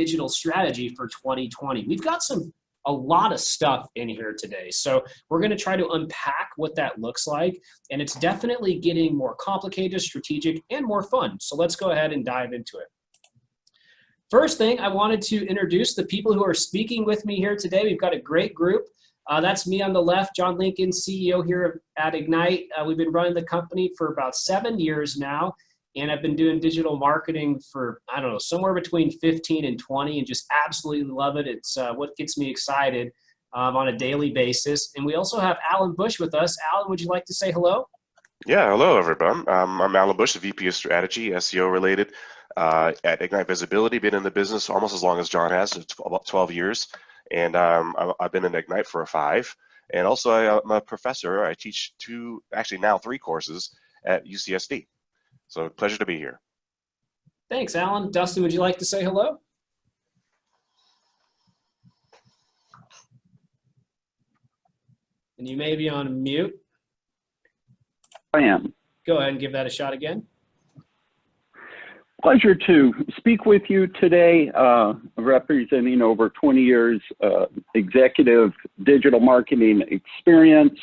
digital strategy for 2020. We've got a lot of stuff in here today. So we're going to try to unpack what that looks like. And it's definitely getting more complicated, strategic, and more fun. So let's go ahead and dive into it. First thing, I wanted to introduce the people who are speaking with me here today. We've got a great group. That's me on the left, John Lincoln, CEO here at Ignite. We've been running the company for about 7 years now. And I've been doing digital marketing for, I don't know, somewhere between 15 and 20, and just absolutely love it. It's what gets me excited on a daily basis. And we also have Alan Bush with us. Alan, would you like to say hello? Yeah, hello everyone. I'm Alan Bush, the VP of Strategy, SEO related at Ignite Visibility. Been in the business almost as long as John has, about 12 years. And I've been in Ignite for 5. And also I'm a professor. I teach now 3 courses at UCSD. So pleasure to be here. Thanks, Alan. Dustin, would you like to say hello? And you may be on mute. I am. Go ahead and give that a shot again. Pleasure to speak with you today, representing over 20 years executive digital marketing experience,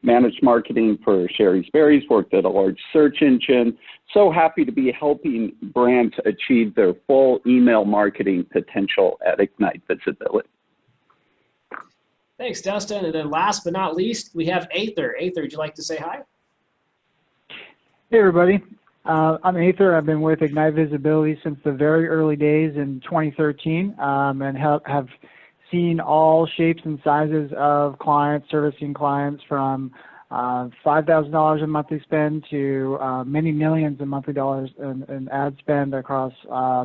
managed marketing for Sherry's Berries, worked at a large search engine. So happy to be helping brands achieve their full email marketing potential at Ignite Visibility. Thanks, Dustin. And then last but not least, we have Aether. Aether, would you like to say hi? Hey, everybody. I'm Aether. I've been with Ignite Visibility since the very early days in 2013 and have seen all shapes and sizes of clients, servicing clients from $5,000 in monthly spend to many millions in monthly dollars in ad spend across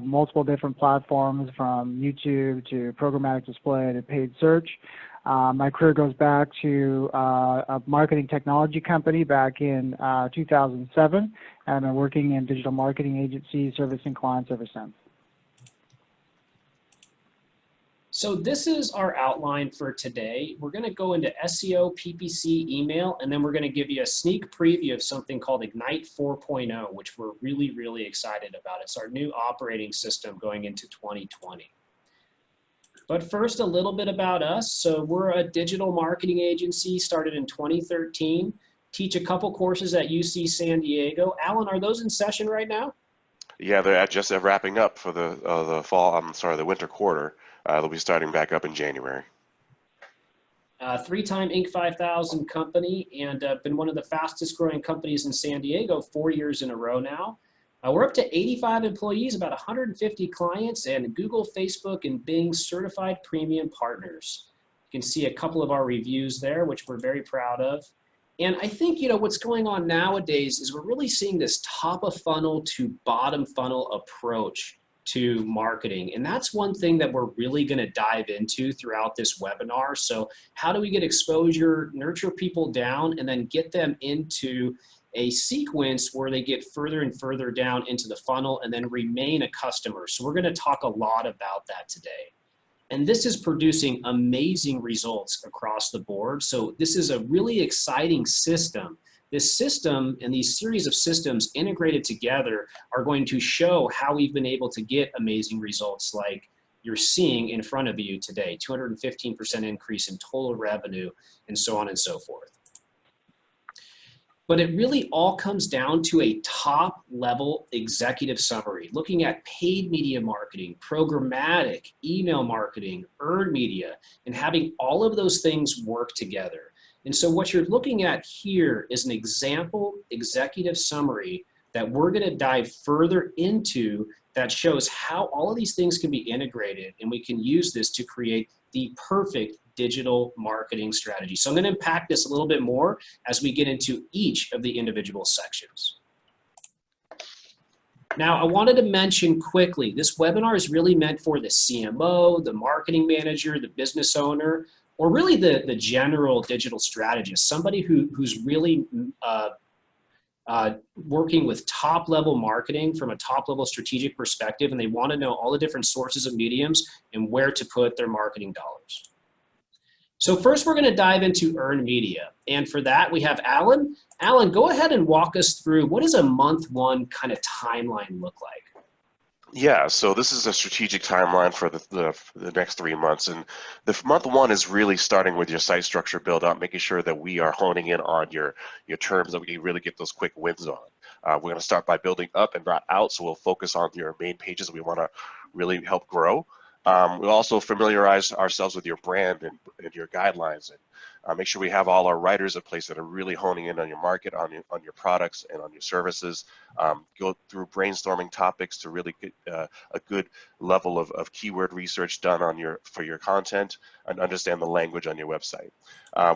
multiple different platforms, from YouTube to programmatic display to paid search. My career goes back to a marketing technology company back in 2007, and I've been working in digital marketing agencies servicing clients ever since. So this is our outline for today. We're going to go into SEO, PPC, email, and then we're going to give you a sneak preview of something called Ignite 4.0, which we're really, really excited about. It's our new operating system going into 2020. But first, a little bit about us. So we're a digital marketing agency, started in 2013, teach a couple courses at UC San Diego. Alan, are those in session right now? Yeah, they're just wrapping up for the the winter quarter. They'll be starting back up in January. 3-time Inc. 5000 company, and been one of the fastest growing companies in San Diego 4 years in a row now. We're up to 85 employees, about 150 clients, and Google, Facebook, and Bing certified premium partners. You can see a couple of our reviews there, which we're very proud of. And I think, what's going on nowadays is we're really seeing this top of funnel to bottom funnel approach to marketing. And that's one thing that we're really going to dive into throughout this webinar. So how do we get exposure, nurture people down, and then get them into a sequence where they get further and further down into the funnel and then remain a customer. So we're going to talk a lot about that today. And this is producing amazing results across the board. So this is a really exciting system. This system and these series of systems integrated together are going to show how we've been able to get amazing results like you're seeing in front of you today, 215% increase in total revenue, and so on and so forth. But it really all comes down to a top level executive summary, looking at paid media marketing, programmatic, email marketing, earned media, and having all of those things work together. And so what you're looking at here is an example executive summary that we're going to dive further into that shows how all of these things can be integrated, and we can use this to create the perfect digital marketing strategy. So I'm going to unpack this a little bit more as we get into each of the individual sections. Now, I wanted to mention quickly, this webinar is really meant for the CMO, the marketing manager, the business owner, or really the general digital strategist, somebody who's really working with top-level marketing from a top-level strategic perspective, and they want to know all the different sources of mediums and where to put their marketing dollars. So first, we're going to dive into earned media, and for that, we have Alan. Alan, go ahead and walk us through what does a month one kind of timeline look like? Yeah, so this is a strategic timeline for the next 3 months. And the month one is really starting with your site structure build up, making sure that we are honing in on your terms that we can really get those quick wins on. We're going to start by building up and not out, so we'll focus on your main pages that we want to really help grow. We'll also familiarize ourselves with your brand and your guidelines, and make sure we have all our writers in place that are really honing in on your market, on your products, and on your services. Go through brainstorming topics to really get a good level of keyword research done for your content and understand the language on your website.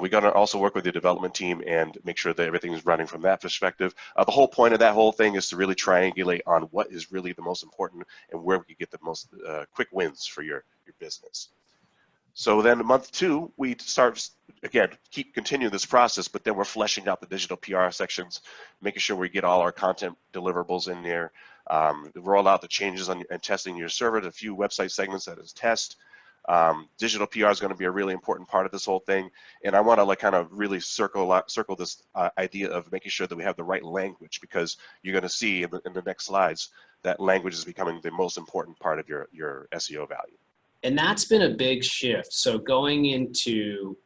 We're going to also work with the development team and make sure that everything is running from that perspective. The whole point of that whole thing is to really triangulate on what is really the most important and where we can get the most quick wins for your business. So then month two, we start, again, continue this process, but then we're fleshing out the digital PR sections, making sure we get all our content deliverables in there, roll out the changes and testing your server, a few website segments that is test. Digital PR is going to be a really important part of this whole thing, and I want to kind of really circle this idea of making sure that we have the right language, because you're going to see in the next slides that language is becoming the most important part of your SEO value. And that's been a big shift. So going into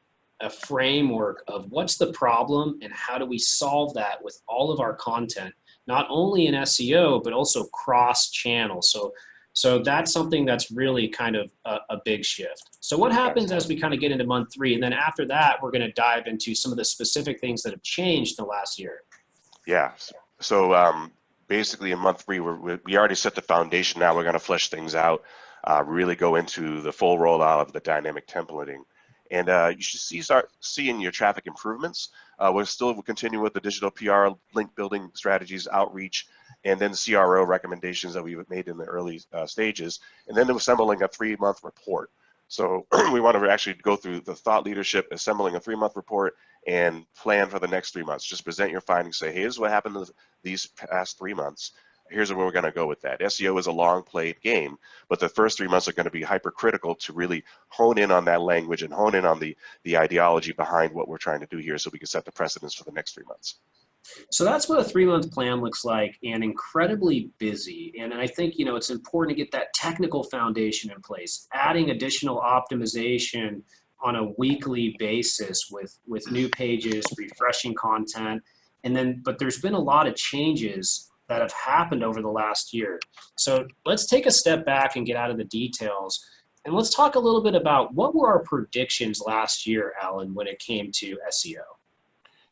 a framework of what's the problem and how do we solve that with all of our content, not only in SEO, but also cross-channel. So that's something that's really kind of a big shift. So what happens as we kind of get into month three? And then after that, we're going to dive into some of the specific things that have changed in the last year. Yeah. So basically in month three, we already set the foundation. Now we're going to flesh things out. Really go into the full rollout of the dynamic templating, and you should start seeing your traffic improvements. We'll continue with the digital PR, link building strategies, outreach, and then CRO recommendations that we've made in the early stages, and then assembling a 3-month report. So we want to actually go through the thought leadership, assembling a 3-month report, and plan for the next 3 months. Just present your findings, say, hey, here's what happened in these past 3 months. Here's where we're going to go with that. SEO is a long played game, but the first 3 months are going to be hypercritical to really hone in on that language and hone in on the ideology behind what we're trying to do here, so we can set the precedence for the next 3 months. So that's what a 3-month plan looks like, and incredibly busy. And I think, it's important to get that technical foundation in place, adding additional optimization on a weekly basis with new pages, refreshing content. But there's been a lot of changes that have happened over the last year. So let's take a step back and get out of the details. And let's talk a little bit about what were our predictions last year, Alan, when it came to SEO.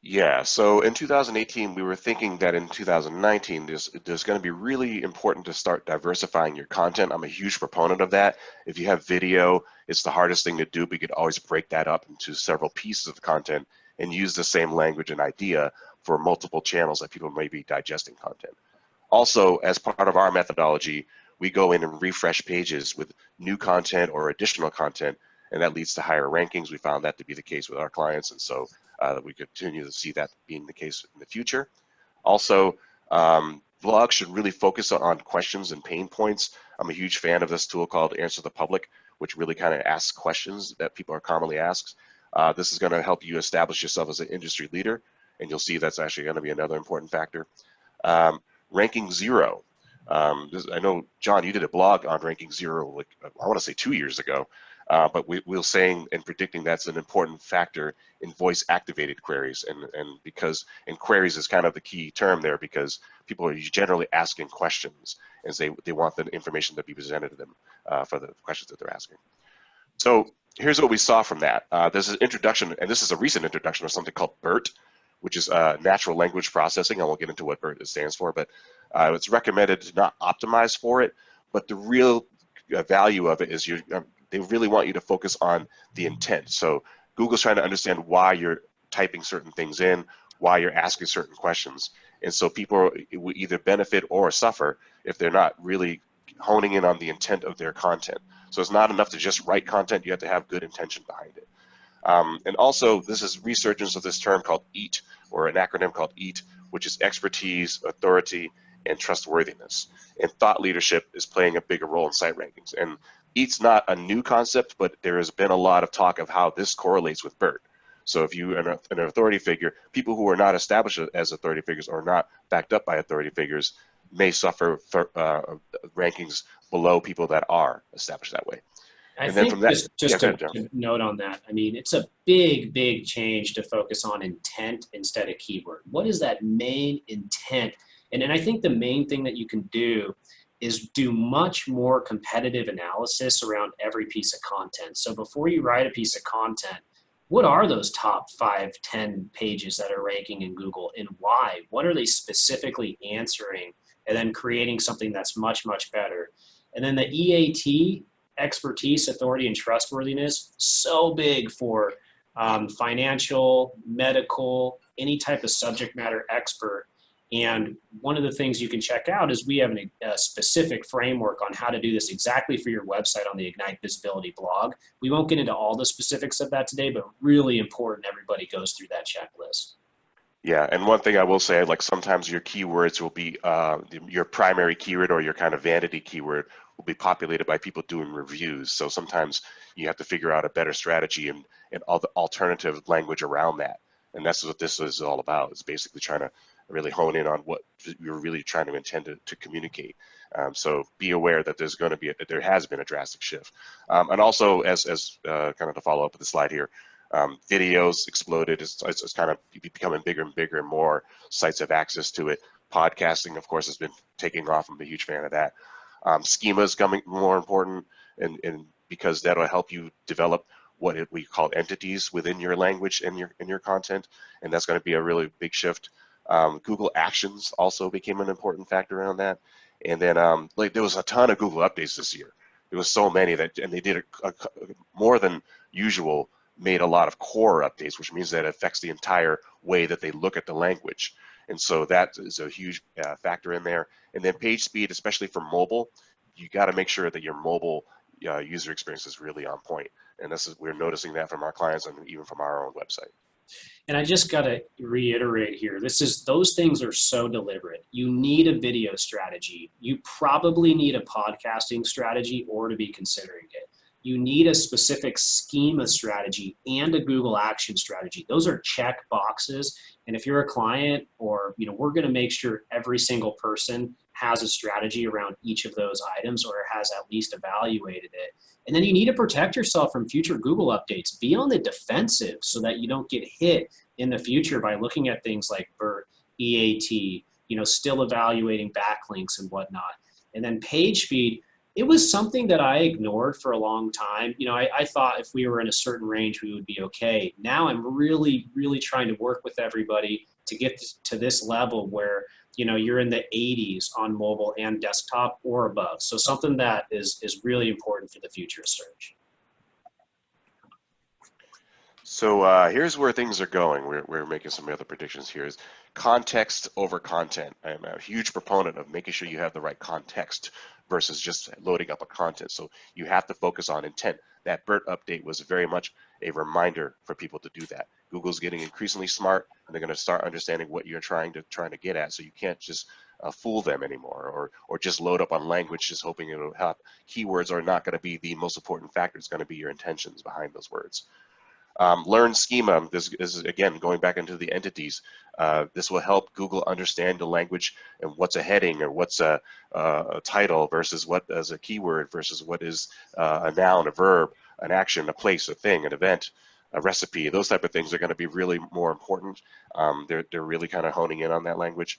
Yeah, so in 2018, we were thinking that in 2019, there's going to be really important to start diversifying your content. I'm a huge proponent of that. If you have video, it's the hardest thing to do, but you could always break that up into several pieces of content and use the same language and idea for multiple channels that people may be digesting content. Also, as part of our methodology, we go in and refresh pages with new content or additional content, and that leads to higher rankings. We found that to be the case with our clients, and so we continue to see that being the case in the future. Also, blogs should really focus on questions and pain points. I'm a huge fan of this tool called Answer the Public, which really kind of asks questions that people are commonly asked. This is going to help you establish yourself as an industry leader, and you'll see that's actually going to be another important factor. Ranking zero. I know, John, you did a blog on ranking zero, like I want to say 2 years ago, but we're saying and predicting that's an important factor in voice-activated queries, and because in queries is kind of the key term there, because people are generally asking questions, and they want the information to be presented to them for the questions that they're asking. So here's what we saw from that. There's an introduction, and this is a recent introduction of something called BERT, which is natural language processing. I won't get into what BERT stands for, but it's recommended to not optimize for it. But the real value of it is they really want you to focus on the intent. So Google's trying to understand why you're typing certain things in, why you're asking certain questions. And so people will either benefit or suffer if they're not really honing in on the intent of their content. So it's not enough to just write content, you have to have good intention behind it. And also, this is resurgence of this term called EAT, or an acronym called EAT, which is expertise, authority, and trustworthiness. And thought leadership is playing a bigger role in site rankings. And EAT's not a new concept, but there has been a lot of talk of how this correlates with BERT. So if you are an authority figure, people who are not established as authority figures or not backed up by authority figures may suffer rankings below people that are established that way. I And then think from that, just yeah, go to, ahead, John. to note on that, I mean, it's a big change to focus on intent instead of keyword. What is that main intent? And then I think the main thing that you can do is do much more competitive analysis around every piece of content. So before you write a piece of content, what are those top 5, 10 pages that are ranking in Google and why? What are they specifically answering? And then creating something that's much better. And then the EAT, expertise, authority, and trustworthiness, so big for financial, medical, any type of subject matter expert. And one of the things you can check out is we have a specific framework on how to do this exactly for your website on the Ignite Visibility blog. We won't get into all the specifics of that today, but really important everybody goes through that checklist. Yeah, and one thing I will say, like sometimes your keywords will be your primary keyword or your kind of vanity keyword will be populated by people doing reviews. So sometimes you have to figure out a better strategy and all the alternative language around that. And that's what this is all about. It's basically trying to really hone in on what you're really trying to intend to communicate. So be aware that there has been a drastic shift. And also, as kind of to follow up with the slide here, videos exploded. It's kind of becoming bigger and bigger, and more sites have access to it. Podcasting, of course, has been taking off. I'm a huge fan of that. Schema is becoming more important, and because that'll help you develop what we call entities within your language and your content, and that's going to be a really big shift. Google Actions also became an important factor around that, and then like there was a ton of Google updates this year. There was so many and they did more than usual. Made a lot of core updates, which means that it affects the entire way that they look at the language. And so that is a huge factor in there. And then page speed, especially for mobile, you got to make sure that your mobile user experience is really on point. And we're noticing that from our clients and even from our own website. And I just got to reiterate here, those things are so deliberate. You need a video strategy. You probably need a podcasting strategy or to be considering it. You need a specific schema strategy and a Google Action strategy. Those are check boxes. And if you're a client or, we're going to make sure every single person has a strategy around each of those items or has at least evaluated it. And then you need to protect yourself from future Google updates. Be on the defensive so that you don't get hit in the future by looking at things like BERT, EAT, still evaluating backlinks and whatnot. And then page speed. It was something that I ignored for a long time. I thought if we were in a certain range, we would be okay. Now I'm really trying to work with everybody to get to this level where, you're in the 80s on mobile and desktop or above. So something that is really important for the future of search. So here's where things are going. We're making some other predictions here. Is context over content. I'm a huge proponent of making sure you have the right context versus just loading up a content. So you have to focus on intent. That BERT update was very much a reminder for people to do that. Google's getting increasingly smart, and they're going to start understanding what you're trying to get at. So you can't just fool them anymore, or just load up on language just hoping it'll help. Keywords are not going to be the most important factor. It's going to be your intentions behind those words. Learn schema. This is, again, going back into the entities. This will help Google understand the language and what's a heading or what's a title versus what is a keyword versus what is a noun, a verb, an action, a place, a thing, an event, a recipe. Those type of things are going to be really more important. They're really kind of honing in on that language.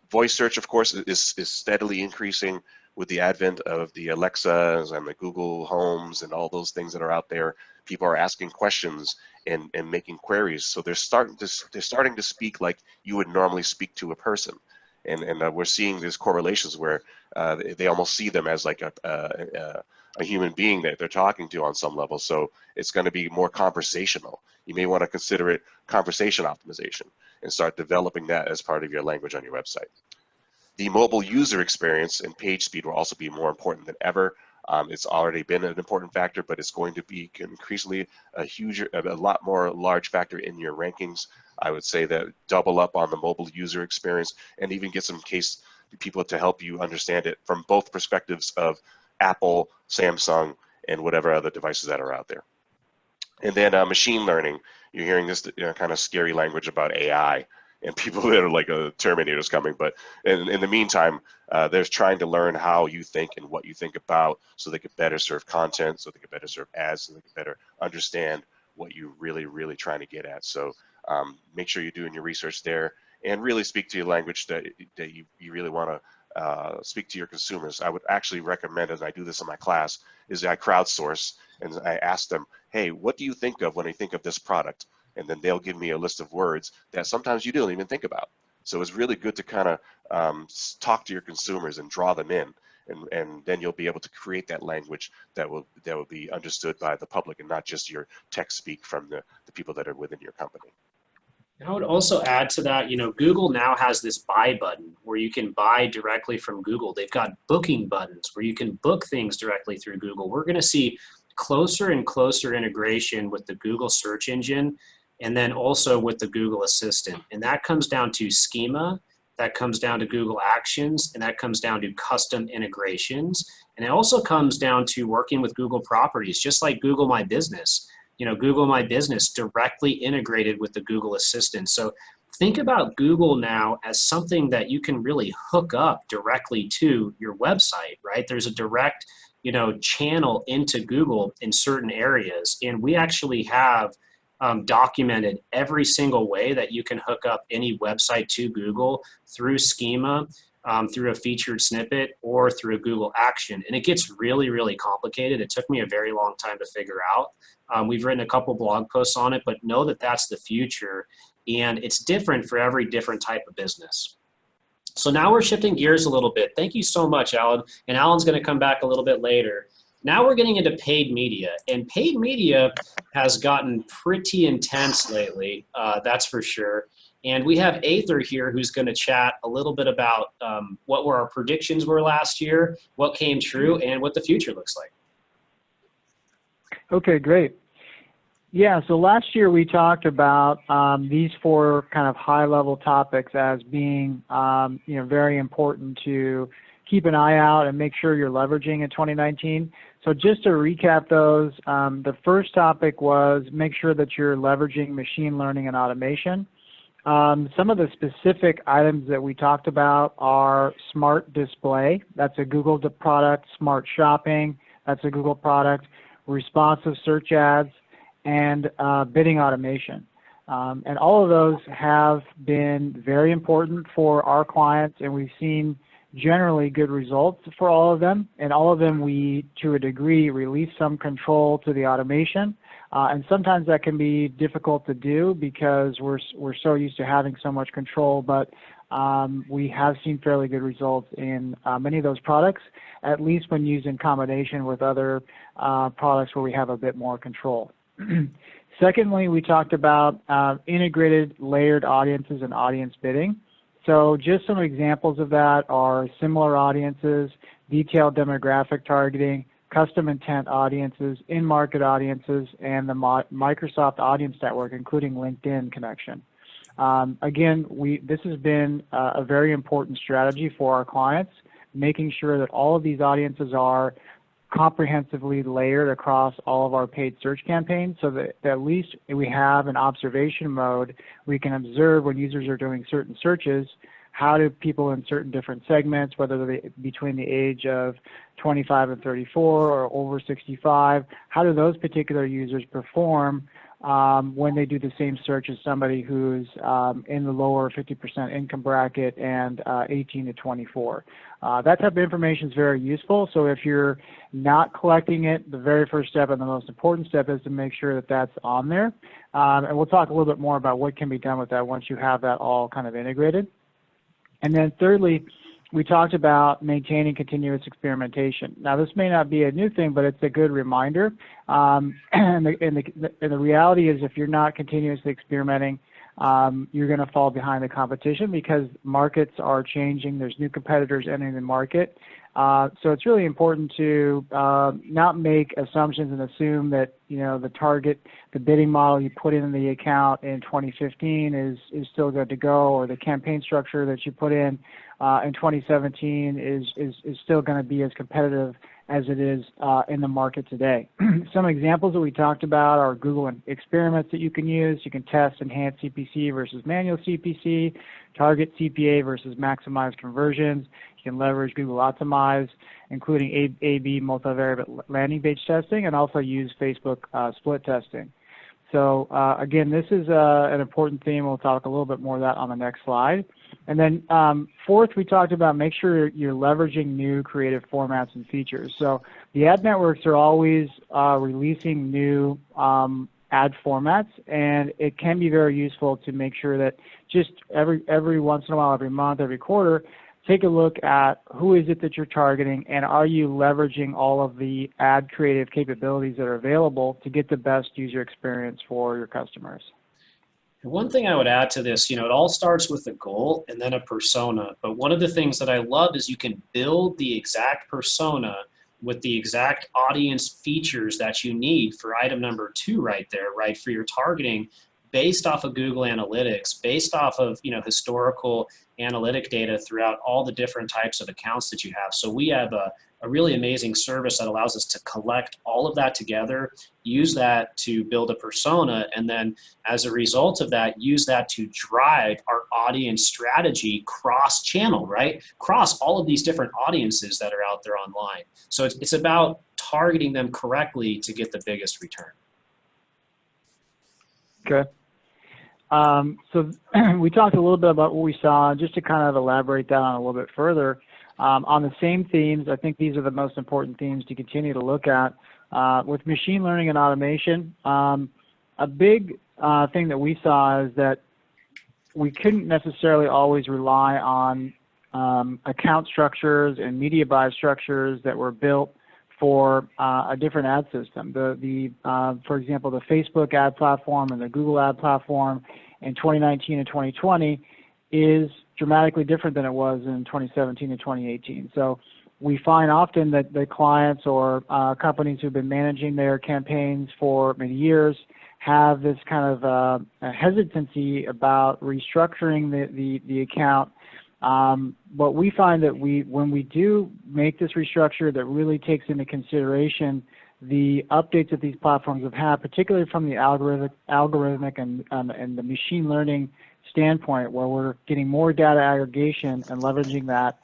Voice search, of course, is steadily increasing with the advent of the Alexas and the Google Homes and all those things that are out there. People are asking questions and making queries. So they're starting to speak like you would normally speak to a person. And we're seeing these correlations where they almost see them as like a human being that they're talking to on some level. So it's going to be more conversational. You may want to consider it conversation optimization and start developing that as part of your language on your website. The mobile user experience and page speed will also be more important than ever. It's already been an important factor, but it's going to be increasingly a lot more large factor in your rankings. I would say that double up on the mobile user experience and even get some case people to help you understand it from both perspectives of Apple, Samsung, and whatever other devices that are out there. And then machine learning. You're hearing this kind of scary language about AI. and people that are like a Terminator's coming. But in the meantime, they're trying to learn how you think and what you think about, so they can better serve content, so they can better serve ads, so they can better understand what you're really trying to get at. So make sure you're doing your research there, and really speak to your language that you really want to speak to your consumers. I would actually recommend, and I do this in my class, is I crowdsource and I ask them, hey, what do you think of when you think of this product? And then they'll give me a list of words that sometimes you don't even think about. So it's really good to kind of talk to your consumers and draw them in, and then you'll be able to create that language that will be understood by the public, and not just your tech speak from the people that are within your company. I would also add to that, Google now has this buy button where you can buy directly from Google. They've got booking buttons where you can book things directly through Google. We're going to see closer and closer integration with the Google search engine, and then also with the Google Assistant. And that comes down to schema, that comes down to Google Actions, and that comes down to custom integrations. And it also comes down to working with Google properties, just like Google My Business. Google My Business directly integrated with the Google Assistant. So think about Google now as something that you can really hook up directly to your website, right? There's a direct, channel into Google in certain areas. And we actually have documented every single way that you can hook up any website to Google through schema, through a featured snippet, or through a Google action. And it gets really complicated. It took me a very long time to figure out. We've written a couple blog posts on it, but know that that's the future. And it's different for every different type of business. So now we're shifting gears a little bit. Thank you so much, Alan. And Alan's going to come back a little bit later. Now we're getting into paid media. And paid media has gotten pretty intense lately, that's for sure. And we have Aether here who's going to chat a little bit about what our predictions were last year, what came true, and what the future looks like. Okay, great. Yeah, so last year we talked about these four kind of high-level topics as being very important to keep an eye out and make sure you're leveraging in 2019. So just to recap those, the first topic was make sure that you're leveraging machine learning and automation. Some of the specific items that we talked about are smart display. That's a Google product. Smart shopping. That's a Google product. Responsive search ads, and bidding automation. And all of those have been very important for our clients, and we've seen generally good results for all of them. And all of them, we, to a degree, release some control to the automation. And sometimes that can be difficult to do because we're so used to having so much control, but we have seen fairly good results in many of those products, at least when used in combination with other products where we have a bit more control. Secondly, we talked about integrated layered audiences and audience bidding. So just some examples of that are similar audiences, detailed demographic targeting, custom intent audiences, in-market audiences, and the Microsoft Audience Network, including LinkedIn connection. Again, this has been a very important strategy for our clients, making sure that all of these audiences are comprehensively layered across all of our paid search campaigns, so that at least we have an observation mode. We can observe when users are doing certain searches, how do people in certain different segments, whether they're between the age of 25 and 34 or over 65, how do those particular users perform when they do the same search as somebody who's in the lower 50% income bracket and 18 to 24. That type of information is very useful. So if you're not collecting it, the very first step and the most important step is to make sure that that's on there. And we'll talk a little bit more about what can be done with that once you have that all kind of integrated. And then thirdly, we talked about maintaining continuous experimentation. Now, this may not be a new thing, but it's a good reminder. And the reality is, if you're not continuously experimenting, you're going to fall behind the competition because markets are changing. There's new competitors entering the market. So it's really important to not make assumptions and assume that the target, the bidding model you put in the account in 2015 is still good to go, or the campaign structure that you put in 2017 is still going to be as competitive as it is in the market today. Some examples that we talked about are Google experiments that you can use. You can test enhanced CPC versus manual CPC, target CPA versus maximize conversions. You can leverage Google Optimize, including A/B multivariate landing page testing, and also use Facebook split testing. So again, this is an important theme. We'll talk a little bit more of that on the next slide. And then fourth, we talked about make sure you're leveraging new creative formats and features. So the ad networks are always releasing new ad formats, and it can be very useful to make sure that just every once in a while, every month, every quarter, take a look at who is it that you're targeting, and are you leveraging all of the ad creative capabilities that are available to get the best user experience for your customers. One thing I would add to this, it all starts with a goal and then a persona. But one of the things that I love is you can build the exact persona with the exact audience features that you need for item number 2 right there, right, for your targeting, based off of Google Analytics, based off of historical analytic data throughout all the different types of accounts that you have. So we have a really amazing service that allows us to collect all of that together, use that to build a persona, and then as a result of that, use that to drive our audience strategy cross-channel, right? Cross all of these different audiences that are out there online. So it's about targeting them correctly to get the biggest return. Okay. So we talked a little bit about what we saw, just to kind of elaborate that on a little bit further. On the same themes, I think these are the most important themes to continue to look at. With machine learning and automation, a big thing that we saw is that we couldn't necessarily always rely on account structures and media buy structures that were built for a different ad system. For example, the Facebook ad platform and the Google ad platform in 2019 and 2020 is dramatically different than it was in 2017 and 2018. So we find often that the clients or companies who've been managing their campaigns for many years have this kind of hesitancy about restructuring the account. But we find that when we do make this restructure that really takes into consideration the updates that these platforms have had, particularly from the algorithmic and the machine learning standpoint, where we're getting more data aggregation and leveraging that,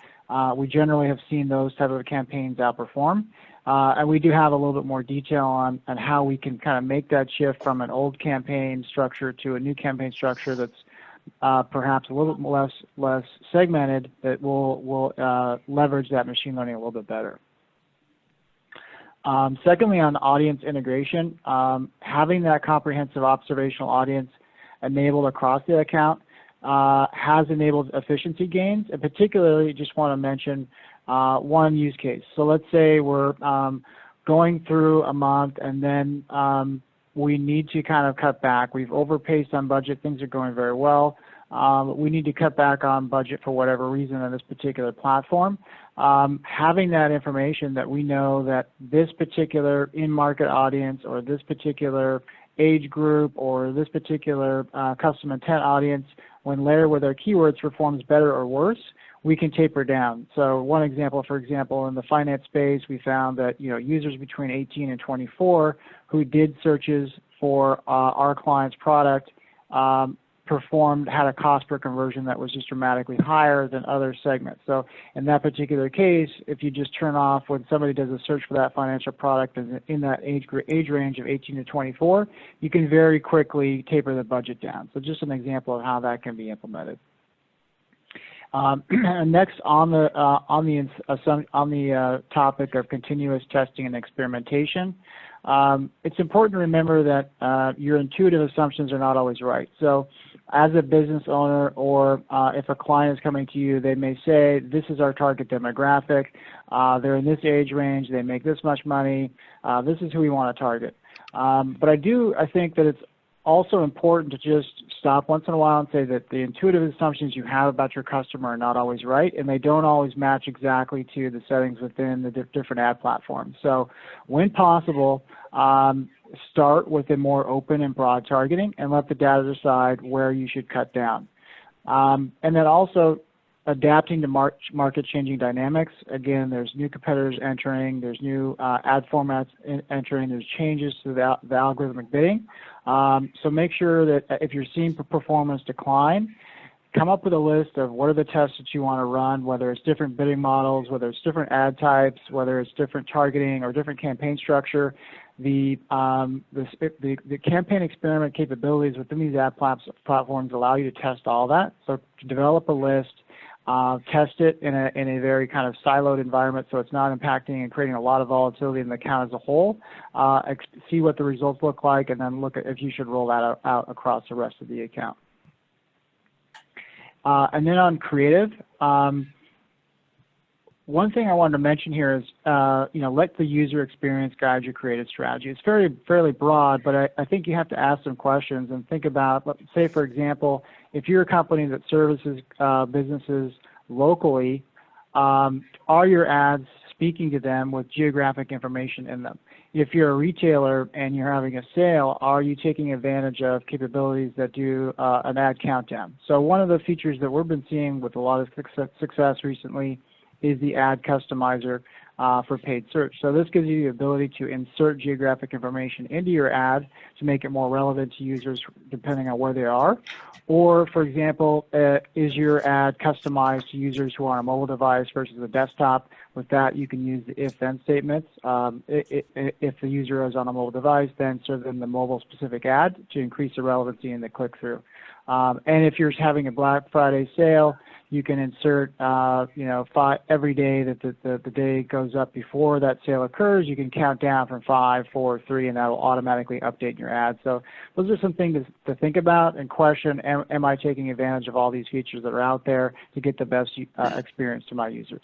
we generally have seen those type of campaigns outperform. And we do have a little bit more detail on how we can kind of make that shift from an old campaign structure to a new campaign structure that's perhaps a little bit less segmented, that will leverage that machine learning a little bit better. Secondly, on audience integration, having that comprehensive observational audience enabled across the account has enabled efficiency gains, and particularly just want to mention one use case. So let's say we're going through a month and then we need to kind of cut back. We've overpaced on budget. Things are going very well. We need to cut back on budget for whatever reason on this particular platform. Having that information that we know that this particular in-market audience or this particular age group or this particular custom intent audience, when layered with our keywords, performs better or worse, we can taper down. So one example, for example, in the finance space, we found that users between 18 and 24 who did searches for our client's product had a cost per conversion that was just dramatically higher than other segments. So in that particular case, if you just turn off when somebody does a search for that financial product in that age range of 18 to 24, you can very quickly taper the budget down. So just an example of how that can be implemented. And next, on the topic of continuous testing and experimentation, it's important to remember that your intuitive assumptions are not always right. So as a business owner, or if a client is coming to you, they may say, this is our target demographic, they're in this age range, they make this much money, this is who we want to target. But I think that it's also important to just stop once in a while and say that the intuitive assumptions you have about your customer are not always right, and they don't always match exactly to the settings within the different ad platforms. So when possible, start with a more open and broad targeting and let the data decide where you should cut down. And then also adapting to market changing dynamics. Again, there's new competitors entering, there's new ad formats entering, there's changes to the algorithmic bidding. So make sure that if you're seeing performance decline, come up with a list of what are the tests that you want to run, whether it's different bidding models, whether it's different ad types, whether it's different targeting or different campaign structure. The campaign experiment capabilities within these ad platforms allow you to test all that. So to develop a list, test it in a very kind of siloed environment so it's not impacting and creating a lot of volatility in the account as a whole. See what the results look like, and then look at if you should roll that out across the rest of the account. And then on creative, one thing I wanted to mention here is, let the user experience guide your creative strategy. It's fairly broad, but I think you have to ask some questions and think about, let's say, for example, if you're a company that services businesses locally, are your ads speaking to them with geographic information in them? If you're a retailer and you're having a sale, are you taking advantage of capabilities that do an ad countdown? So one of the features that we've been seeing with a lot of success recently is the ad customizer for paid search. So this gives you the ability to insert geographic information into your ad to make it more relevant to users depending on where they are. Or, for example, is your ad customized to users who are on a mobile device versus a desktop? With that, you can use the if-then statements. If the user is on a mobile device, then serve them the mobile-specific ad to increase the relevancy in the click-through. And if you're having a Black Friday sale, you can insert, every day that the day goes up before that sale occurs, you can count down from 5, 4, 3, and that will automatically update your ad. So those are some things to think about and question, am I taking advantage of all these features that are out there to get the best experience to my users?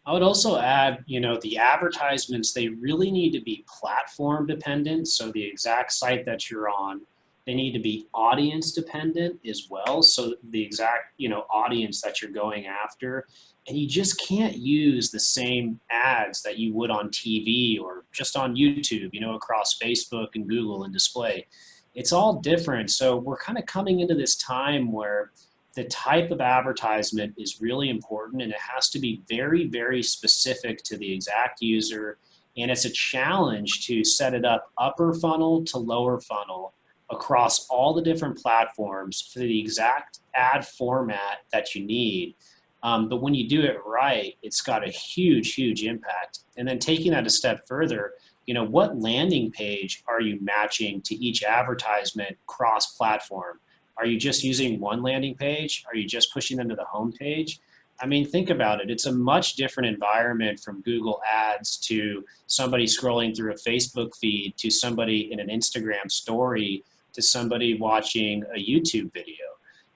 I would also add, the advertisements, they really need to be platform dependent. So the exact site that you're on, they need to be audience dependent as well. So the exact, audience that you're going after, and you just can't use the same ads that you would on TV or just on YouTube, across Facebook and Google and display. It's all different. So we're kind of coming into this time where the type of advertisement is really important, and it has to be very, very specific to the exact user. And it's a challenge to set it up upper funnel to lower funnel across all the different platforms for the exact ad format that you need. But when you do it right, it's got a huge, huge impact. And then taking that a step further, what landing page are you matching to each advertisement cross-platform? Are you just using one landing page? Are you just pushing them to the home page? I mean, think about it. It's a much different environment from Google Ads to somebody scrolling through a Facebook feed to somebody in an Instagram story to somebody watching a YouTube video.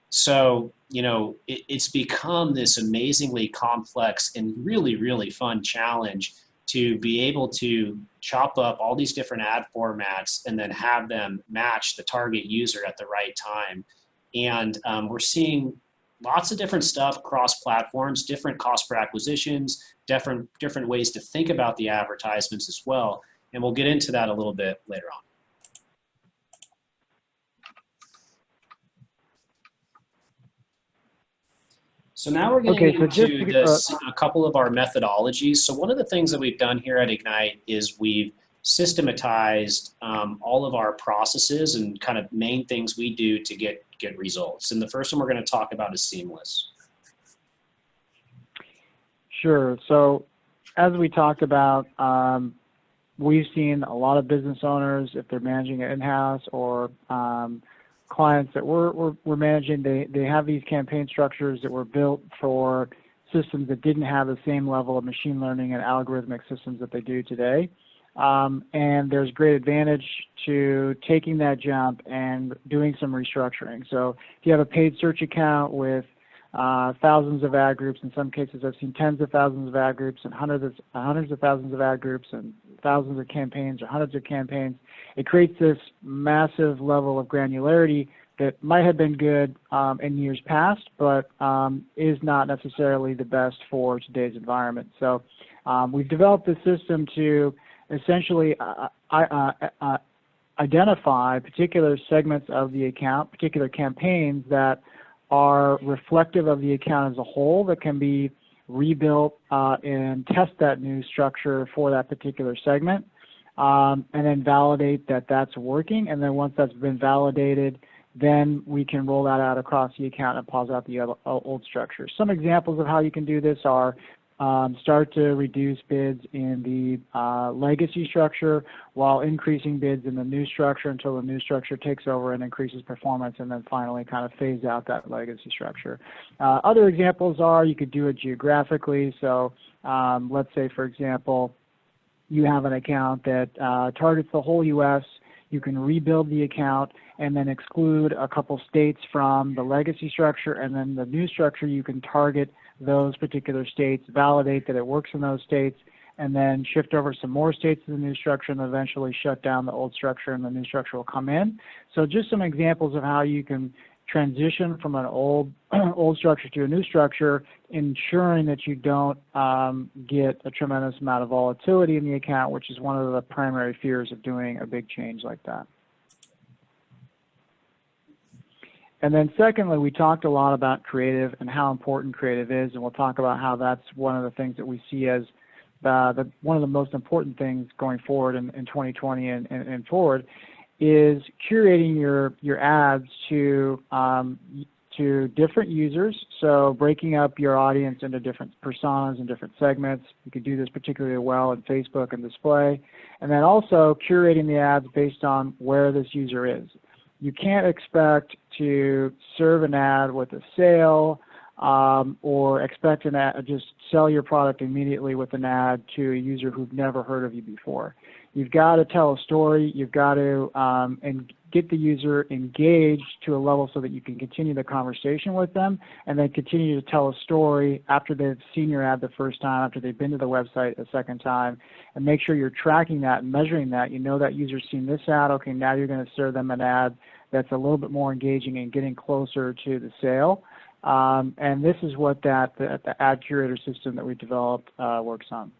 So, it's become this amazingly complex and really, really fun challenge to be able to chop up all these different ad formats and then have them match the target user at the right time. And we're seeing lots of different stuff across platforms, different cost per acquisitions, different ways to think about the advertisements as well. And we'll get into that a little bit later on. So now we're getting into a couple of our methodologies. So one of the things that we've done here at Ignite is we've systematized all of our processes and kind of main things we do to get results. And the first one we're going to talk about is seamless. Sure. So as we talked about, we've seen a lot of business owners, if they're managing it in-house or clients that we're managing, they have these campaign structures that were built for systems that didn't have the same level of machine learning and algorithmic systems that they do today. And there's great advantage to taking that jump and doing some restructuring. So if you have a paid search account with thousands of ad groups, in some cases I've seen tens of thousands of ad groups and hundreds of thousands of ad groups and thousands of campaigns or hundreds of campaigns, it creates this massive level of granularity that might have been good in years past, but is not necessarily the best for today's environment. So we've developed a system to essentially identify particular segments of the account, particular campaigns that are reflective of the account as a whole that can be rebuilt and test that new structure for that particular segment, and then validate that that's working. And then once that's been validated, then we can roll that out across the account and pause out the old structure. Some examples of how you can do this are start to reduce bids in the legacy structure while increasing bids in the new structure until the new structure takes over and increases performance, and then finally kind of phase out that legacy structure. Other examples are you could do it geographically. So let's say, for example, you have an account that targets the whole U.S. You can rebuild the account and then exclude a couple states from the legacy structure, and then the new structure you can target those particular states, validate that it works in those states, and then shift over some more states to the new structure, and eventually shut down the old structure, and the new structure will come in. So just some examples of how you can transition from an old structure to a new structure, ensuring that you don't get a tremendous amount of volatility in the account, which is one of the primary fears of doing a big change like that. And then secondly, we talked a lot about creative and how important creative is, and we'll talk about how that's one of the things that we see as one of the most important things going forward in 2020 and forward is curating your ads to different users. So breaking up your audience into different personas and different segments. You could do this particularly well in Facebook and display. And then also curating the ads based on where this user is. You can't expect to serve an ad with a sale or expect an ad, just sell your product immediately with an ad to a user who've never heard of you before. You've got to tell a story. You've got to and get the user engaged to a level so that you can continue the conversation with them, and then continue to tell a story after they've seen your ad the first time, after they've been to the website a second time, and make sure you're tracking that and measuring that. You know that user's seen this ad. Okay, now you're going to serve them an ad that's a little bit more engaging and getting closer to the sale. And this is what the ad curator system that we developed works on.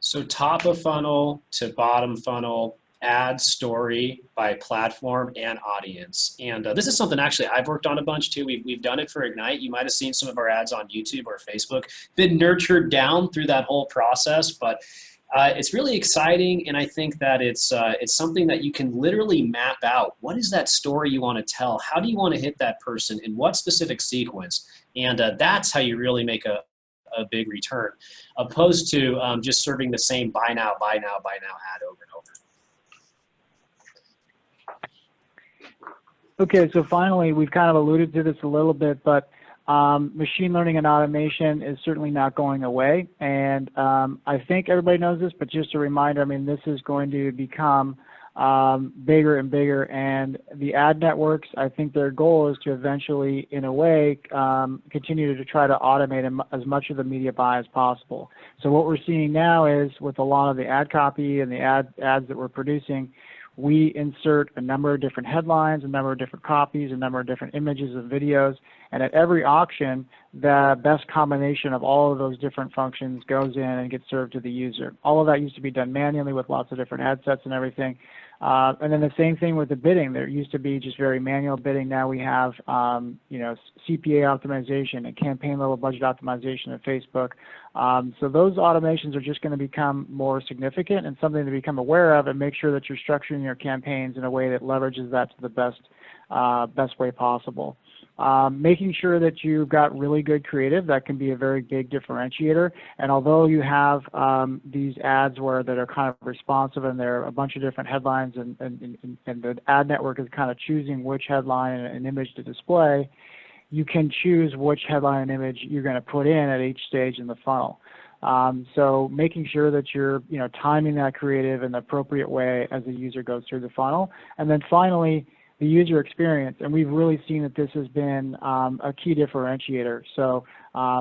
So top of funnel to bottom funnel, ad story by platform and audience. And this is something actually I've worked on a bunch too. We've done it for Ignite. You might have seen some of our ads on YouTube or Facebook. Been nurtured down through that whole process, but it's really exciting, and I think that it's something that you can literally map out. What is that story you want to tell? How do you want to hit that person in what specific sequence? And that's how you really make a big return, opposed to just serving the same buy now ad over and over. Okay, so finally, we've kind of alluded to this a little bit, but machine learning and automation is certainly not going away. And I think everybody knows this, but just a reminder, I mean, this is going to become bigger and bigger. And the ad networks, I think their goal is to eventually, in a way, continue to try to automate as much of the media buy as possible. So what we're seeing now is with a lot of the ad copy and the ads that we're producing, we insert a number of different headlines, a number of different copies, a number of different images and videos, and at every auction, the best combination of all of those different functions goes in and gets served to the user. All of that used to be done manually with lots of different ad sets and everything. And then the same thing with the bidding. There used to be just very manual bidding. Now we have, you know, CPA optimization and campaign level budget optimization at Facebook. So those automations are just going to become more significant and something to become aware of, and make sure that you're structuring your campaigns in a way that leverages that to the best way possible. Making sure that you've got really good creative, that can be a very big differentiator. And although you have these ads that are kind of responsive and there are a bunch of different headlines, and the ad network is kind of choosing which headline and image to display, you can choose which headline and image you're going to put in at each stage in the funnel. So making sure that you're timing that creative in the appropriate way as the user goes through the funnel. And then finally, the user experience, and we've really seen that this has been a key differentiator. So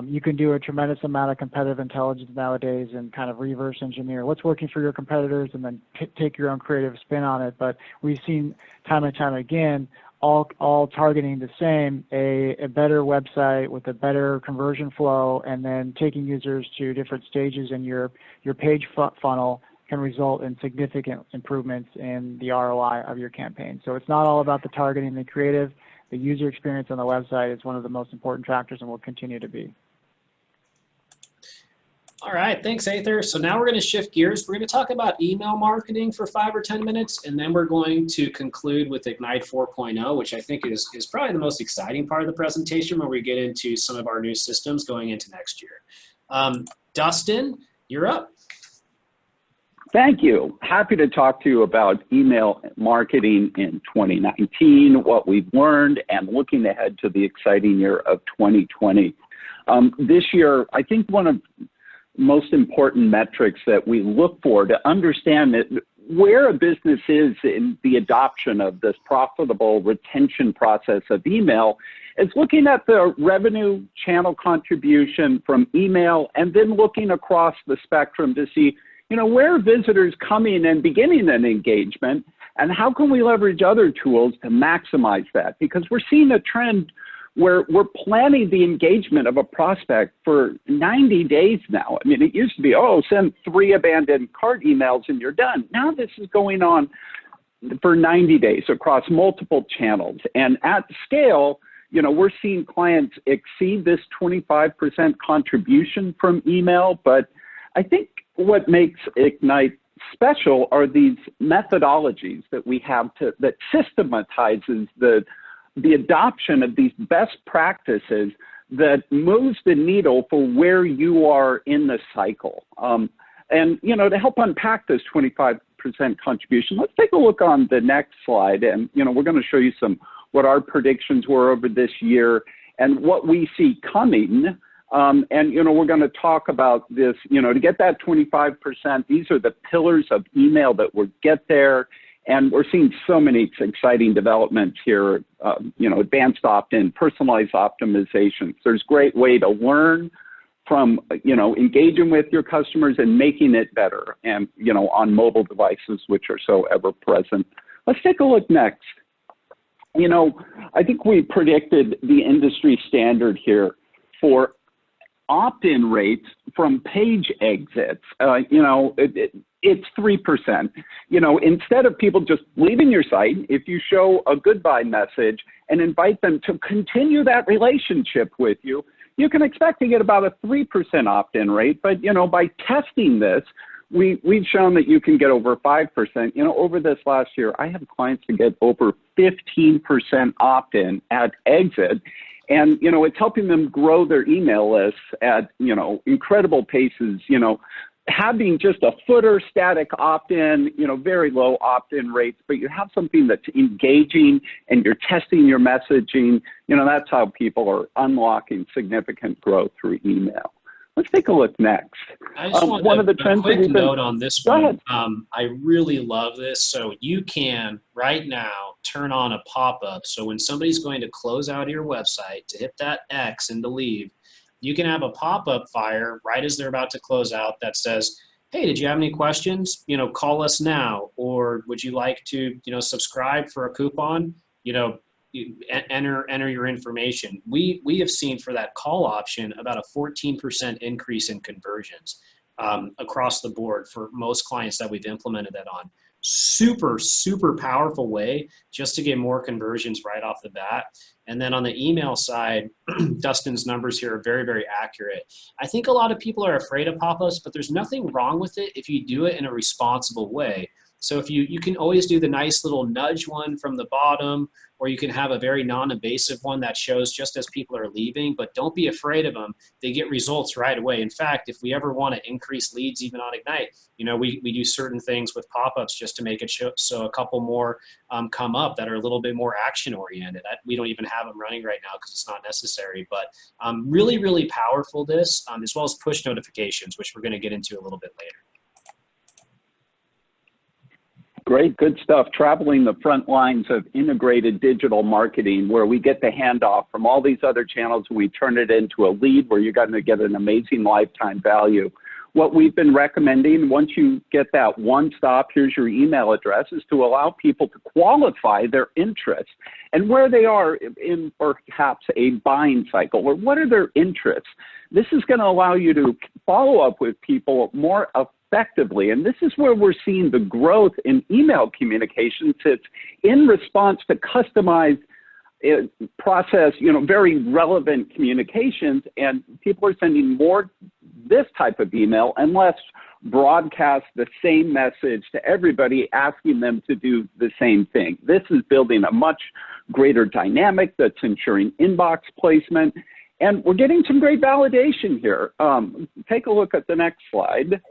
you can do a tremendous amount of competitive intelligence nowadays and kind of reverse engineer what's working for your competitors and then take your own creative spin on it. But we've seen time and time again, all targeting the same, a better website with a better conversion flow, and then taking users to different stages in your page funnel can result in significant improvements in the ROI of your campaign. So it's not all about the targeting and the creative. the user experience on the website is one of the most important factors and will continue to be. All right, thanks, Aether. So now we're going to shift gears. We're going to talk about email marketing for 5 or 10 minutes, and then we're going to conclude with Ignite 4.0, which I think is probably the most exciting part of the presentation, where we get into some of our new systems going into next year. Dustin, you're up. Thank you. Happy to talk to you about email marketing in 2019, what we've learned, and looking ahead to the exciting year of 2020. This year, I think one of most important metrics that we look for to understand that where a business is in the adoption of this profitable retention process of email is looking at the revenue channel contribution from email, and then looking across the spectrum to see, you know, where are visitors coming and beginning an engagement, and how can we leverage other tools to maximize that? Because we're seeing a trend where we're planning the engagement of a prospect for 90 days now. I mean, it used to be, oh, send 3 abandoned cart emails and you're done. Now this is going on for 90 days across multiple channels. And at scale, you know, we're seeing clients exceed this 25% contribution from email. But I think what makes Ignite special are these methodologies that we have that systematizes the adoption of these best practices that moves the needle for where you are in the cycle. And, you know, to help unpack this 25% contribution, let's take a look on the next slide. And, you know, we're going to show you what our predictions were over this year and what we see coming. And, you know, we're going to talk about this, you know, to get that 25%, these are the pillars of email that will get there. And we're seeing so many exciting developments here, you know, advanced opt-in, personalized optimizations. There's a great way to learn from, you know, engaging with your customers and making it better, and, you know, on mobile devices, which are so ever present. Let's take a look next. You know, I think we predicted the industry standard here for opt-in rates from page exits. You know, it's 3%. You know, instead of people just leaving your site, if you show a goodbye message and invite them to continue that relationship with you, you can expect to get about a 3% opt-in rate. But, you know, by testing this, we've shown that you can get over 5%. You know, over this last year, I have clients to get over 15% opt-in at exit. And, you know, it's helping them grow their email lists at, you know, incredible paces. You know, having just a footer static opt-in, you know, very low opt-in rates, but you have something that's engaging and you're testing your messaging, you know, that's how people are unlocking significant growth through email. Let's take a look next. I just want one of the a trends quick note on this Go one. ahead. I really love this. So you can right now turn on a pop-up. So when somebody's going to close out your website, to hit that X and to leave, you can have a pop-up fire right as they're about to close out that says, hey, did you have any questions? You know, call us now. Or would you like to, you know, subscribe for a coupon? You know, enter your information. We have seen for that call option about a 14% increase in conversions across the board for most clients that we've implemented that on. Super, super powerful way just to get more conversions right off the bat. And then on the email side, Dustin's numbers here are very, very accurate. I think a lot of people are afraid of pop-ups, but there's nothing wrong with it if you do it in a responsible way. So if you can always do the nice little nudge one from the bottom, or you can have a very non-invasive one that shows just as people are leaving, but don't be afraid of them. They get results right away. In fact, if we ever want to increase leads even on Ignite, you know, we do certain things with pop-ups just to make it show, so a couple more come up that are a little bit more action oriented. We don't even have them running right now because it's not necessary, but really, really powerful this, as well as push notifications, which we're going to get into a little bit later. Great, good stuff. Traveling the front lines of integrated digital marketing, where we get the handoff from all these other channels and we turn it into a lead where you're going to get an amazing lifetime value. What we've been recommending, once you get that one stop, here's your email address, is to allow people to qualify their interests and where they are in perhaps a buying cycle, or what are their interests. This is going to allow you to follow up with people more effectively. And this is where we're seeing the growth in email communications. It's in response to customized process, very relevant communications, and people are sending more this type of email and less broadcast the same message to everybody, asking them to do the same thing. This is building a much greater dynamic that's ensuring inbox placement, and we're getting some great validation here. Take a look at the next slide.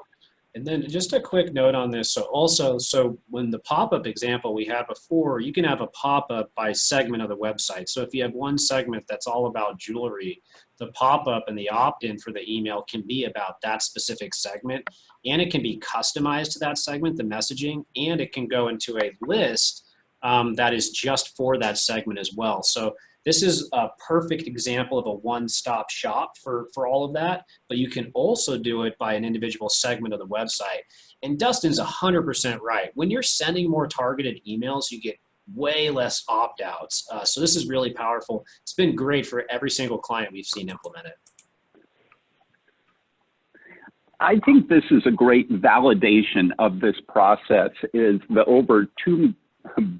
And then just a quick note on this. So when the pop-up example we had before, you can have a pop-up by segment of the website. So if you have one segment that's all about jewelry, the pop-up and the opt-in for the email can be about that specific segment, and it can be customized to that segment, the messaging, and it can go into a list that is just for that segment as well. So this is a perfect example of a one-stop shop for all of that, but you can also do it by an individual segment of the website. And Dustin's 100% right. When you're sending more targeted emails, you get way less opt-outs. So this is really powerful. It's been great for every single client we've seen implement it. I think this is a great validation of this process, is the over $2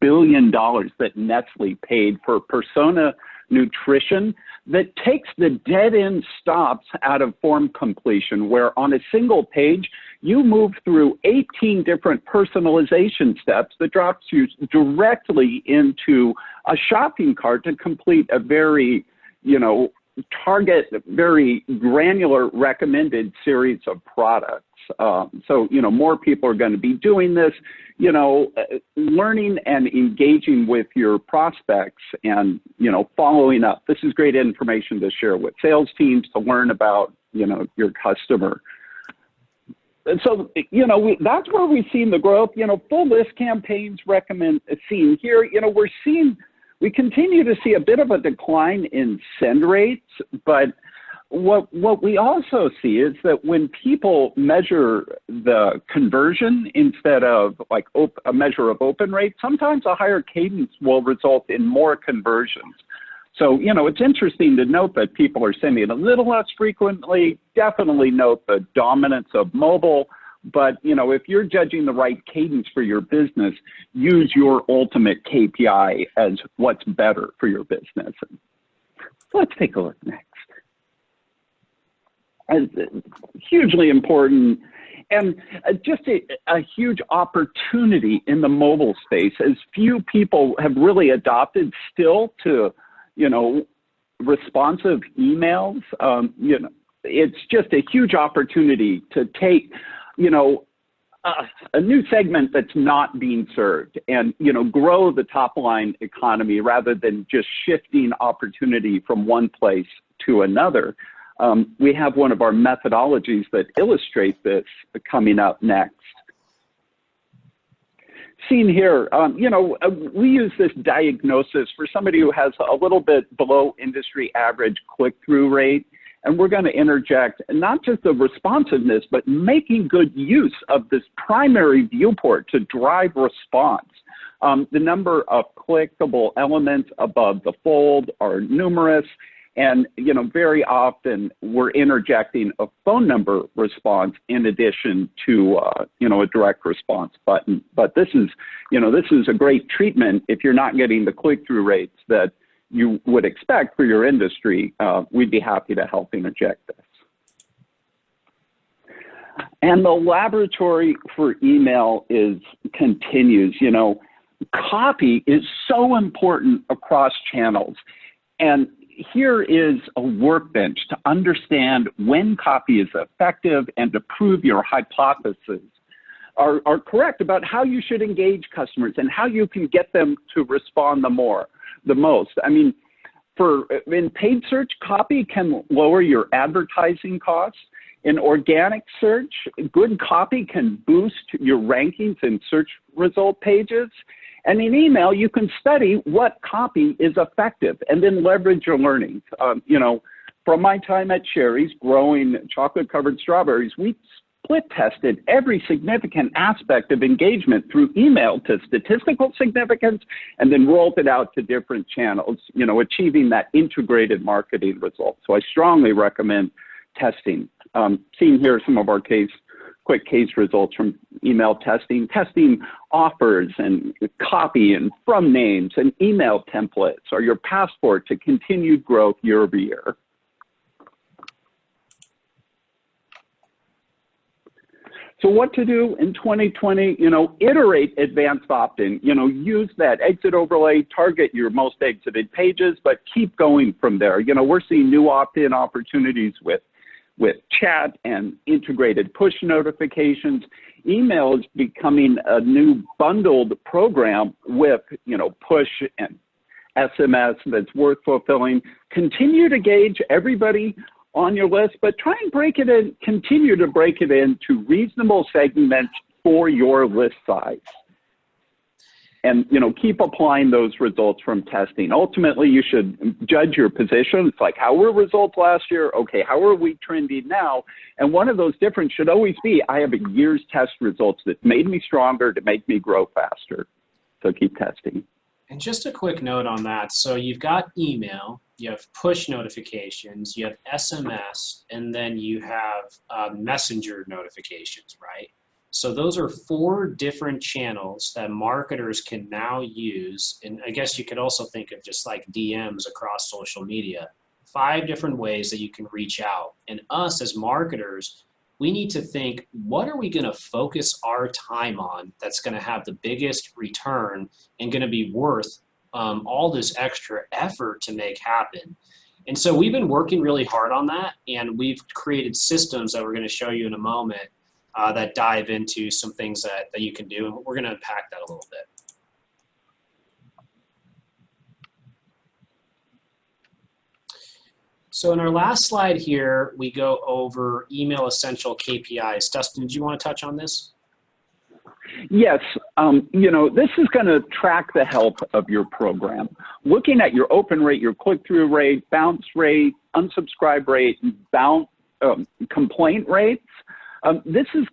billion that Nestle paid for Persona Nutrition that takes the dead-end stops out of form completion, where on a single page, you move through 18 different personalization steps that drops you directly into a shopping cart to complete a very, target, very granular recommended series of products. So, more people are going to be doing this, learning and engaging with your prospects and, following up. This is great information to share with sales teams to learn about, your customer. And so, that's where we've seen the growth. Full list campaigns seen here. We continue to see a bit of a decline in send rates, but what we also see is that when people measure the conversion instead of like a measure of open rate, sometimes a higher cadence will result in more conversions. So, it's interesting to note that people are sending a little less frequently. Definitely note the dominance of mobile. But, if you're judging the right cadence for your business, use your ultimate KPI as what's better for your business. Let's take a look next. Hugely important, and just a huge opportunity in the mobile space, as few people have really adopted still to, responsive emails. It's just a huge opportunity to take, a new segment that's not being served and, grow the top line economy rather than just shifting opportunity from one place to another. We have one of our methodologies that illustrate this coming up next. Seen here, we use this diagnosis for somebody who has a little bit below industry average click-through rate, and we're going to interject not just the responsiveness, but making good use of this primary viewport to drive response. The number of clickable elements above the fold are numerous. And, very often we're interjecting a phone number response in addition to, a direct response button. But this is a great treatment if you're not getting the click-through rates that you would expect for your industry. We'd be happy to help interject this. And the laboratory for email continues. Copy is so important across channels. And here is a workbench to understand when copy is effective and to prove your hypotheses are correct about how you should engage customers and how you can get them to respond the most. I mean, in paid search, copy can lower your advertising costs. In organic search, good copy can boost your rankings in search result pages. And in email, you can study what copy is effective and then leverage your learnings. From my time at Sherry's growing chocolate-covered strawberries, we split tested every significant aspect of engagement through email to statistical significance and then rolled it out to different channels, achieving that integrated marketing result. So I strongly recommend testing. Seeing here some of our case quick case results from email testing, testing offers and copy and from names and email templates are your passport to continued growth year over year. So what to do in 2020? Iterate advanced opt-in. Use that exit overlay, target your most exited pages, but keep going from there. We're seeing new opt-in opportunities with chat and integrated push notifications. Email is becoming a new bundled program with, push and SMS that's worth fulfilling. Continue to gauge everybody on your list, but try and break it in, continue to break it into reasonable segments for your list size. And, keep applying those results from testing. Ultimately, you should judge your position. It's like, how were results last year? Okay, how are we trending now? And one of those difference should always be, I have a year's test results that made me stronger, to make me grow faster. So keep testing. And just a quick note on that. So you've got email, you have push notifications, you have SMS, and then you have messenger notifications, right? So those are 4 different channels that marketers can now use. And I guess you could also think of just like DMs across social media. 5 different ways that you can reach out. And us as marketers, we need to think, what are we going to focus our time on that's going to have the biggest return and going to be worth all this extra effort to make happen? And so we've been working really hard on that, and we've created systems that we're going to show you in a moment that dive into some things that you can do, and we're going to unpack that a little bit. So in our last slide here, we go over email essential KPIs. Dustin, did you want to touch on this? Yes, this is going to track the health of your program. Looking at your open rate, your click-through rate, bounce rate, unsubscribe rate, complaint rates. This is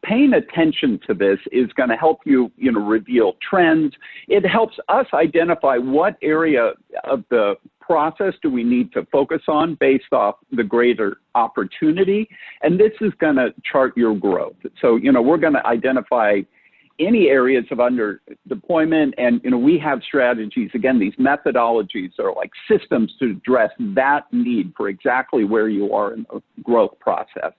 paying attention to this is going to help you, reveal trends. It helps us identify what area of the process do we need to focus on based off the greater opportunity. And this is going to chart your growth. So, we're going to identify any areas of under deployment, and we have strategies. Again, these methodologies are like systems to address that need for exactly where you are in the growth process.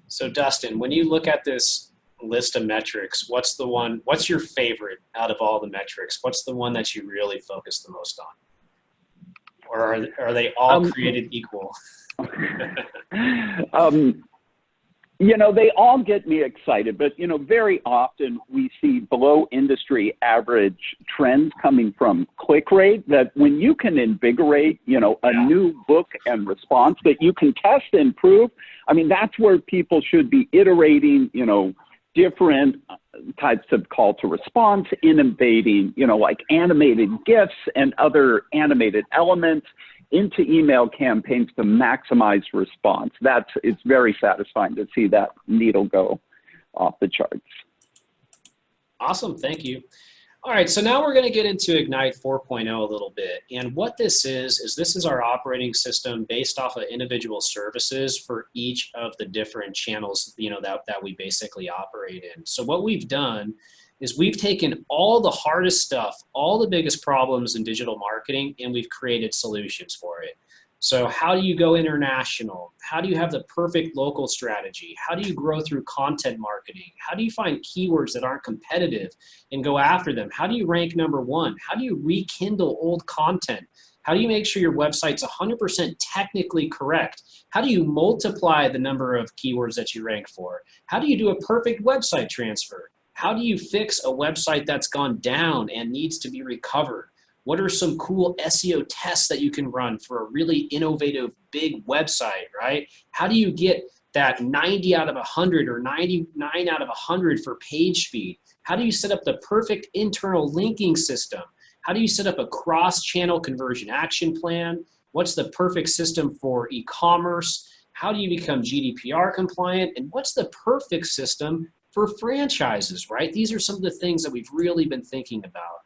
So Dustin, when you look at this list of metrics, what's your favorite out of all the metrics? What's the one that you really focus the most on? Or are they all created equal? They all get me excited, but, very often we see below industry average trends coming from click rate that when you can invigorate, a new book and response that you can test and prove, that's where people should be iterating, different types of call to response, innovating, like animated GIFs and other animated elements into email campaigns to maximize response. It's very satisfying to see that needle go off the charts. Awesome, thank you. All right, so now we're going to get into Ignite 4.0 a little bit. And what this is this is our operating system based off of individual services for each of the different channels, that we basically operate in. So what we've done is we've taken all the hardest stuff, all the biggest problems in digital marketing, and we've created solutions for it. So how do you go international? How do you have the perfect local strategy? How do you grow through content marketing? How do you find keywords that aren't competitive and go after them? How do you rank #1? How do you rekindle old content? How do you make sure your website's 100% technically correct? How do you multiply the number of keywords that you rank for? How do you do a perfect website transfer? How do you fix a website that's gone down and needs to be recovered? What are some cool SEO tests that you can run for a really innovative big website, right? How do you get that 90 out of 100 or 99 out of 100 for page speed? How do you set up the perfect internal linking system? How do you set up a cross-channel conversion action plan? What's the perfect system for e-commerce? How do you become GDPR compliant? And what's the perfect system for franchises, right? These are some of the things that we've really been thinking about.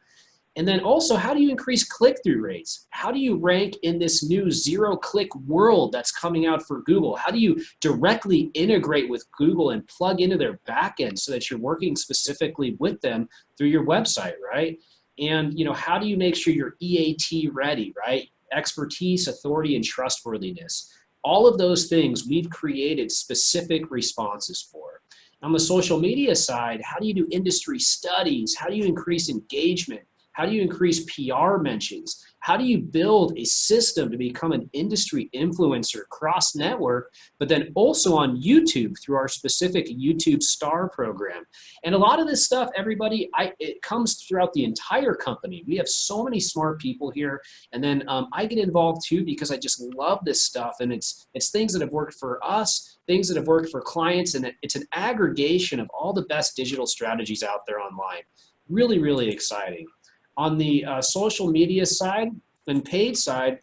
And then also, how do you increase click-through rates? How do you rank in this new zero-click world that's coming out for Google? How do you directly integrate with Google and plug into their backend so that you're working specifically with them through your website, right? And how do you make sure you're EAT ready, right? Expertise, authority, and trustworthiness. All of those things we've created specific responses for. On the social media side, how do you do industry studies? How do you increase engagement? How do you increase PR mentions? How do you build a system to become an industry influencer cross-network, but then also on YouTube through our specific YouTube Star program? And a lot of this stuff, everybody, it comes throughout the entire company. We have so many smart people here. And then I get involved too because I just love this stuff. And it's things that have worked for us, things that have worked for clients, and it's an aggregation of all the best digital strategies out there online. Really, really exciting. On the social media side and paid side,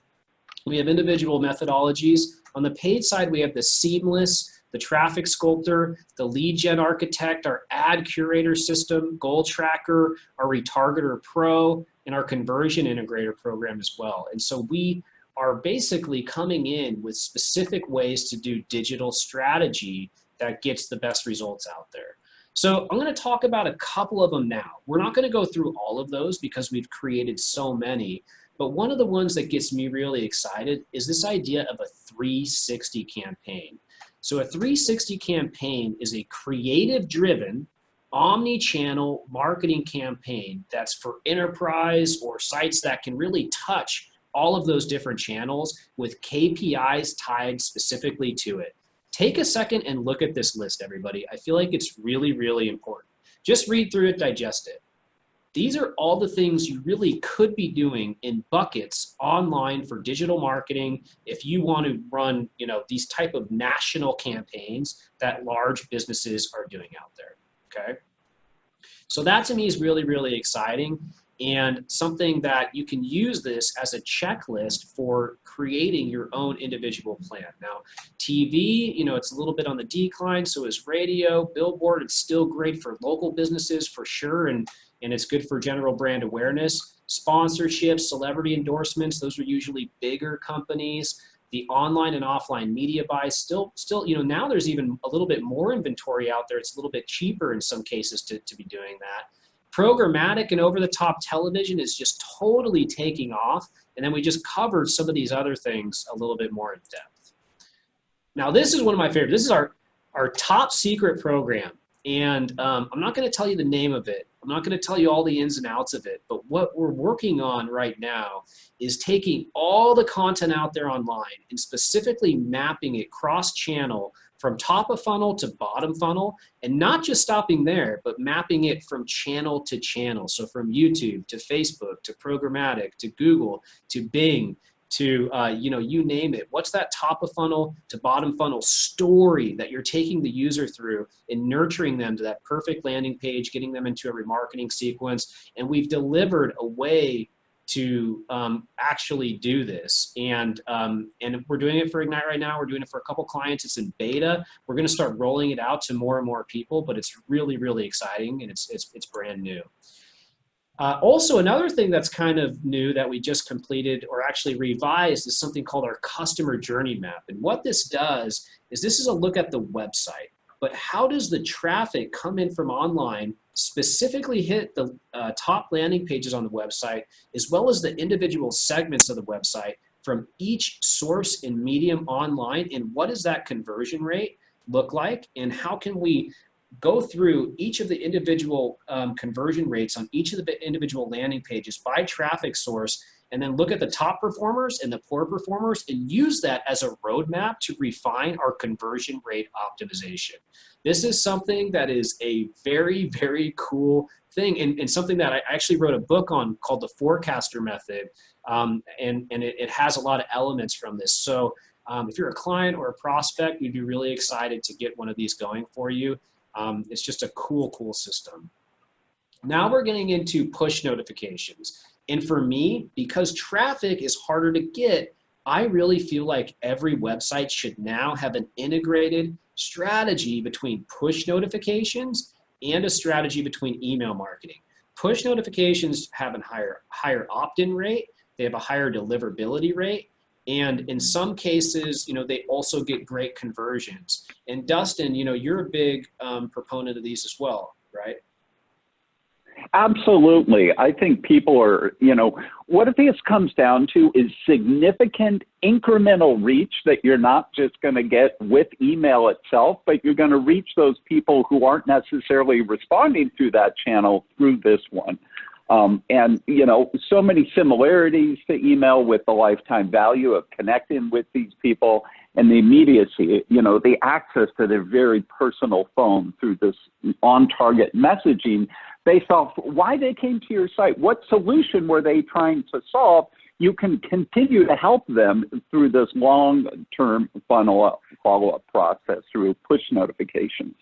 we have individual methodologies. On the paid side, we have the Seamless, the Traffic Sculptor, the Lead Gen Architect, our Ad Curator system, Goal Tracker, our Retargeter Pro, and our Conversion Integrator program as well. And so we are basically coming in with specific ways to do digital strategy that gets the best results out there. So I'm going to talk about a couple of them now. We're not going to go through all of those because we've created so many, but one of the ones that gets me really excited is this idea of a 360 campaign. So a 360 campaign is a creative-driven, omni-channel marketing campaign that's for enterprise or sites that can really touch all of those different channels with KPIs tied specifically to it. Take a second and look at this list, everybody. I feel like it's really, really important. Just read through it, digest it. These are all the things you really could be doing in buckets online for digital marketing if you want to run, these type of national campaigns that large businesses are doing out there, okay? So that to me is really, really exciting and something that you can use this as a checklist for creating your own individual plan. Now, TV, it's a little bit on the decline, so is radio, billboard. It's still great for local businesses for sure, and it's good for general brand awareness. Sponsorships, celebrity endorsements, those are usually bigger companies. The online and offline media buys still, now there's even a little bit more inventory out there. It's a little bit cheaper in some cases to be doing that. Programmatic and over-the-top television is just totally taking off. And then we just covered some of these other things a little bit more in depth. Now, this is one of my favorites. This is our top secret program. And I'm not going to tell you the name of it. I'm not going to tell you all the ins and outs of it. But what we're working on right now is taking all the content out there online and specifically mapping it cross-channel from top of funnel to bottom funnel, and not just stopping there, but mapping it from channel to channel. So from YouTube to Facebook to programmatic to Google to Bing to, you name it. What's that top of funnel to bottom funnel story that you're taking the user through and nurturing them to that perfect landing page, getting them into a remarketing sequence. And we've delivered a way to actually do this. And we're doing it for Ignite right now. We're doing it for a couple clients. It's in beta. We're going to start rolling it out to more and more people, but it's really, really exciting, and it's brand new. Also, another thing that's kind of new that we just completed or actually revised is something called our customer journey map. And what this does is this is a look at the website, but how does the traffic come in from online specifically hit the top landing pages on the website, as well as the individual segments of the website from each source and medium online, and what does that conversion rate look like, and how can we go through each of the individual conversion rates on each of the individual landing pages by traffic source, and then look at the top performers and the poor performers and use that as a roadmap to refine our conversion rate optimization. This is something that is a very, very cool thing, and something that I actually wrote a book on called the Forecaster Method, and it has a lot of elements from this. So if you're a client or a prospect, we'd be really excited to get one of these going for you. It's just a cool, cool system. Now we're getting into push notifications. And for me, because traffic is harder to get, I really feel like every website should now have an integrated strategy between push notifications and a strategy between email marketing. push notifications have a higher opt-in rate, they have a higher deliverability rate, and in some cases, they also get great conversions. And Dustin, you're a big proponent of these as well, right? Absolutely. I think people are, what this comes down to is significant incremental reach that you're not just going to get with email itself, but you're going to reach those people who aren't necessarily responding through that channel through this one. And, so many similarities to email with the lifetime value of connecting with these people and the immediacy, the access to their very personal phone through this on-target messaging based off why they came to your site, what solution were they trying to solve. You can continue to help them through this long-term follow-up process through push notifications.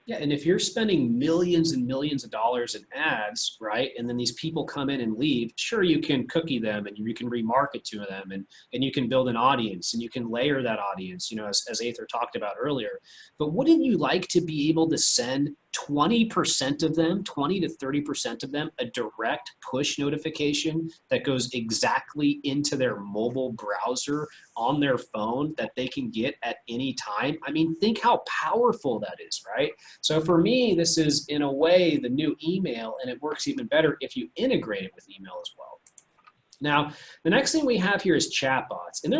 Yeah, and if you're spending millions and millions of dollars in ads, right, and then these people come in and leave, sure, you can cookie them and you can remarket to them and you can build an audience and you can layer that audience, as Aether talked about earlier. But wouldn't you like to be able to send 20% of them, 20 to 30% of them, a direct push notification that goes exactly into their mobile browser on their phone that they can get at any time? I mean, think how powerful that is, right? So for me, this is in a way the new email, and it works even better if you integrate it with email as well. Now, the next thing we have here is chatbots, and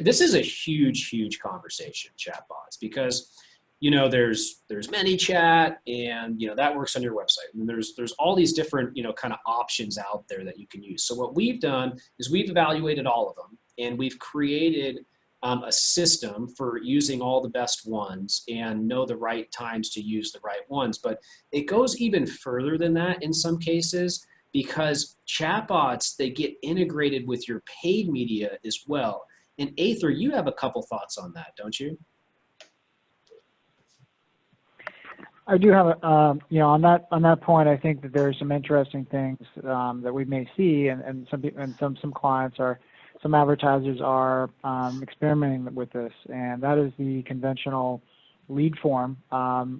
this is a huge conversation, chatbots, because there's ManyChat, and that works on your website, and there's all these different kind of options out there that you can use. So what we've done is we've evaluated all of them, and we've created a system for using all the best ones and know the right times to use the right ones. But it goes even further than that in some cases, because chatbots, they get integrated with your paid media as well. And Aether, you have a couple thoughts on that, don't you? I do have on that point. I think that there are some interesting things that we may see, and some clients are, some advertisers are experimenting with this, and that is the conventional lead form,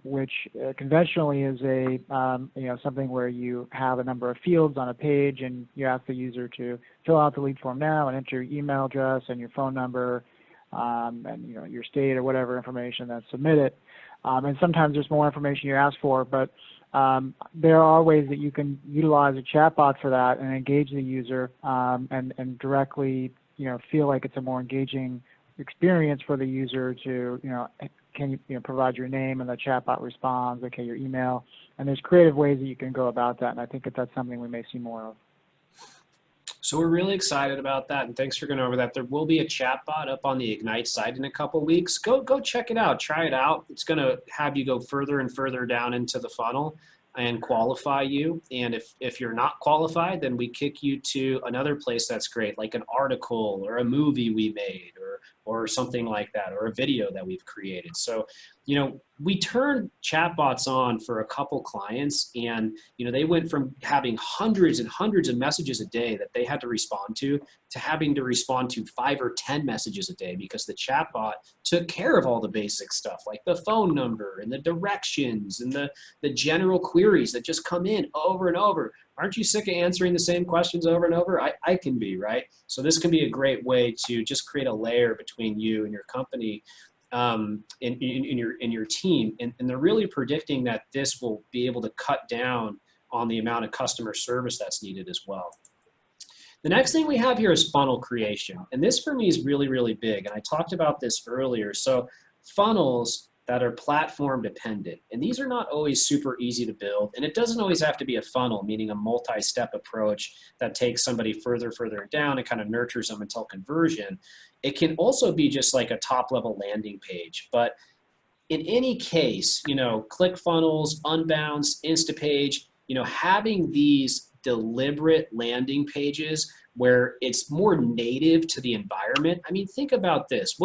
which conventionally is a something where you have a number of fields on a page, and you ask the user to fill out the lead form now and enter your email address and your phone number, and your state or whatever information that's submitted. And sometimes there's more information you ask for, but there are ways that you can utilize a chatbot for that and engage the user and directly, feel like it's a more engaging experience for the user to, can you provide your name, and the chatbot responds, okay, your email, and there's creative ways that you can go about that, and I think that that's something we may see more of. So we're really excited about that, and thanks for going over that. There will be a chatbot up on the Ignite site in a couple weeks. Go check it out. Try it out. It's going to have you go further and further down into the funnel and qualify you. And if you're not qualified, then we kick you to another place that's great, like an article or a movie we made or something like that, or a video that we've created. So, we turned chatbots on for a couple clients, and, they went from having hundreds and hundreds of messages a day that they had to respond to having to respond to 5 or 10 messages a day, because the chatbot took care of all the basic stuff like the phone number and the directions and the general queries that just come in over and over. Aren't you sick of answering the same questions over and over? I can be, right? So this can be a great way to just create a layer between you and your company, in your team. And they're really predicting that this will be able to cut down on the amount of customer service that's needed as well. The next thing we have here is funnel creation. And this for me is really, really big. And I talked about this earlier. So funnels that are platform dependent. And these are not always super easy to build. And it doesn't always have to be a funnel, meaning a multi-step approach that takes somebody further down and kind of nurtures them until conversion. It can also be just like a top-level landing page. But in any case, ClickFunnels, Unbounce, Instapage, having these deliberate landing pages where it's more native to the environment. I mean, think about this.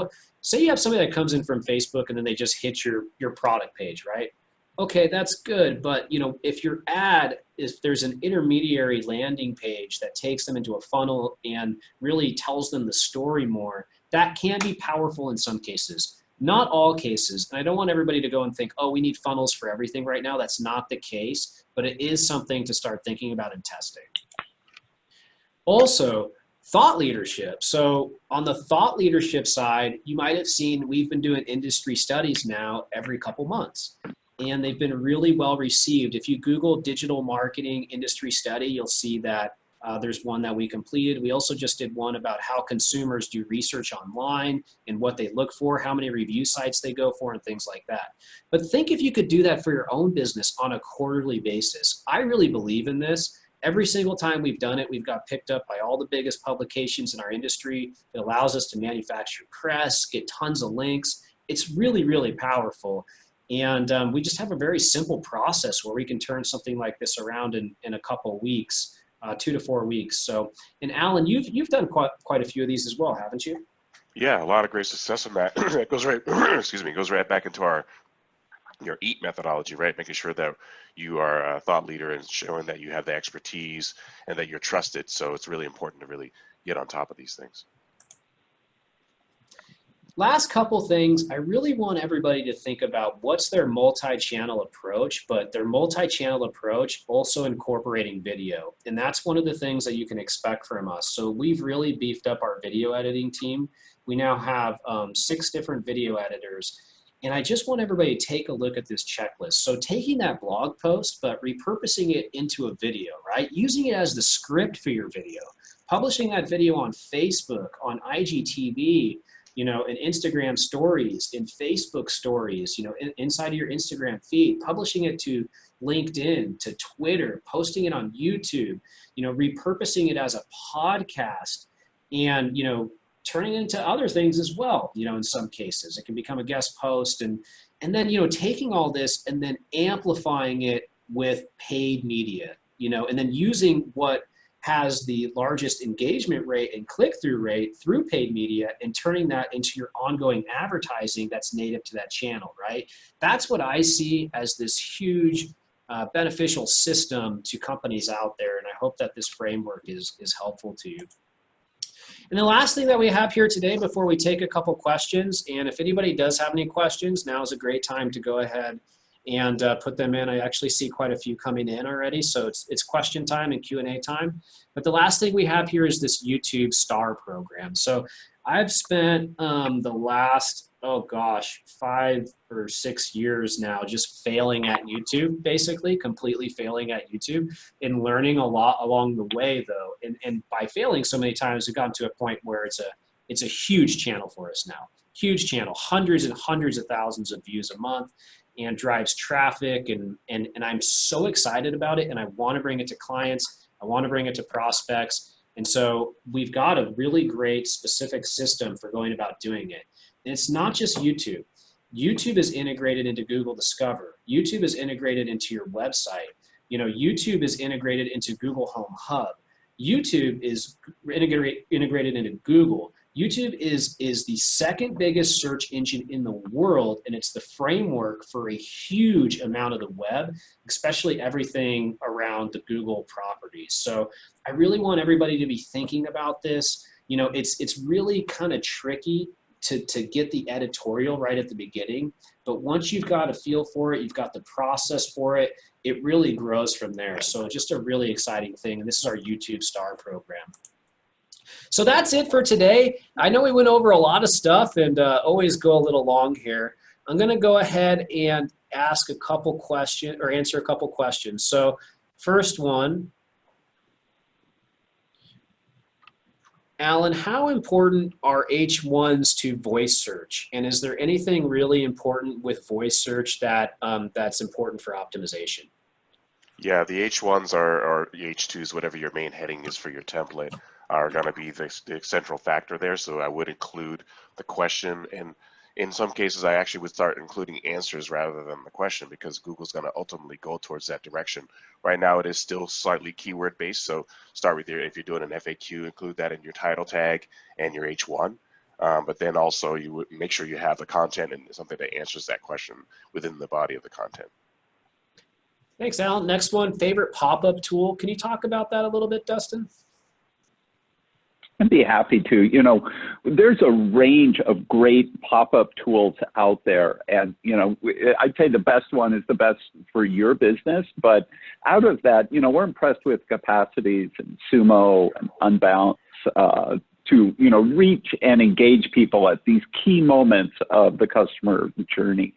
Say you have somebody that comes in from Facebook and then they just hit your product page, right? Okay, that's good, but if your ad, if there's an intermediary landing page that takes them into a funnel and really tells them the story more, that can be powerful in some cases. Not all cases, and I don't want everybody to go and think, oh, we need funnels for everything right now. That's not the case, but it is something to start thinking about and testing. Also, thought leadership. So on the thought leadership side, you might have seen we've been doing industry studies now every couple months, and they've been really well received. If you Google digital marketing industry study, you'll see that there's one that we completed. We also just did one about how consumers do research online and what they look for, how many review sites they go for, and things like that. But think if you could do that for your own business on a quarterly basis. I really believe in this. Every single time we've done it, we've got picked up by all the biggest publications in our industry. It allows us to manufacture press, get tons of links. It's really, really powerful. And we just have a very simple process where we can turn something like this around in a couple of weeks. 2 to 4 weeks. So, and Alan, you've done quite a few of these as well, haven't you? Yeah, a lot of great success in that. It goes right, excuse me, goes right back into your EAT methodology, right? Making sure that you are a thought leader and showing that you have the expertise and that you're trusted. So it's really important to really get on top of these things. Last couple things, I really want everybody to think about what's their multi-channel approach, but their multi-channel approach also incorporating video. And that's one of the things that you can expect from us. So we've really beefed up our video editing team. We now have 6 different video editors. And I just want everybody to take a look at this checklist. So taking that blog post, but repurposing it into a video, right? Using it as the script for your video, publishing that video on Facebook, on IGTV, you know, in Instagram stories, in Facebook stories, you know, inside of your Instagram feed, publishing it to LinkedIn, to Twitter, posting it on YouTube, you know, repurposing it as a podcast, and, you know, turning it into other things as well. You know, in some cases, it can become a guest post, and then, you know, taking all this and then amplifying it with paid media, you know, and then using what has the largest engagement rate and click-through rate through paid media and turning that into your ongoing advertising that's native to that channel, right? That's what I see as this huge beneficial system to companies out there, and I hope that this framework is helpful to you. And the last thing that we have here today before we take a couple questions, and if anybody does have any questions, now is a great time to go ahead and put them in. I actually see quite a few coming in already, so it's question time and Q&A time. But the last thing we have here is this YouTube Star program. So I've spent the last, oh gosh, 5 or 6 years now just failing at YouTube, basically, completely failing at YouTube, and learning a lot along the way, though. And by failing so many times, we've gotten to a point where it's a huge channel for us now. Huge channel, hundreds and hundreds of thousands of views a month, and drives traffic, and I'm so excited about it, and I want to bring it to clients. I want to bring it to prospects. And so we've got a really great specific system for going about doing it. And it's not just YouTube. YouTube is integrated into Google Discover. YouTube is integrated into your website. You know, YouTube is integrated into Google Home Hub. YouTube is integrated into Google. YouTube is the second biggest search engine in the world, and it's the framework for a huge amount of the web, especially everything around the Google properties. So I really want everybody to be thinking about this. You know, it's really kind of tricky to get the editorial right at the beginning, but once you've got a feel for it, you've got the process for it, it really grows from there. So just a really exciting thing, and this is our YouTube Star program. So that's it for today. I know we went over a lot of stuff and always go a little long here. I'm going to go ahead and ask a couple questions, or answer a couple questions. So first one, Alan, how important are H1s to voice search? And is there anything really important with voice search that that's important for optimization? Yeah, the H1s or the H2s, whatever your main heading is for your template, are going to be the central factor there. So I would include the question, and in some cases I actually would start including answers rather than the question, because Google's going to ultimately go towards that direction. Right now it is still slightly keyword based, so start with if you're doing an FAQ, include that in your title tag and your H1. But then also you would make sure you have the content and something that answers that question within the body of the content. Thanks, Alan. Next one, favorite pop-up tool. Can you talk about that a little bit, Dustin? I'd be happy to. You know, there's a range of great pop-up tools out there. And, you know, I'd say the best one is the best for your business. But out of that, you know, we're impressed with Capacities and Sumo and Unbounce to, you know, reach and engage people at these key moments of the customer journey.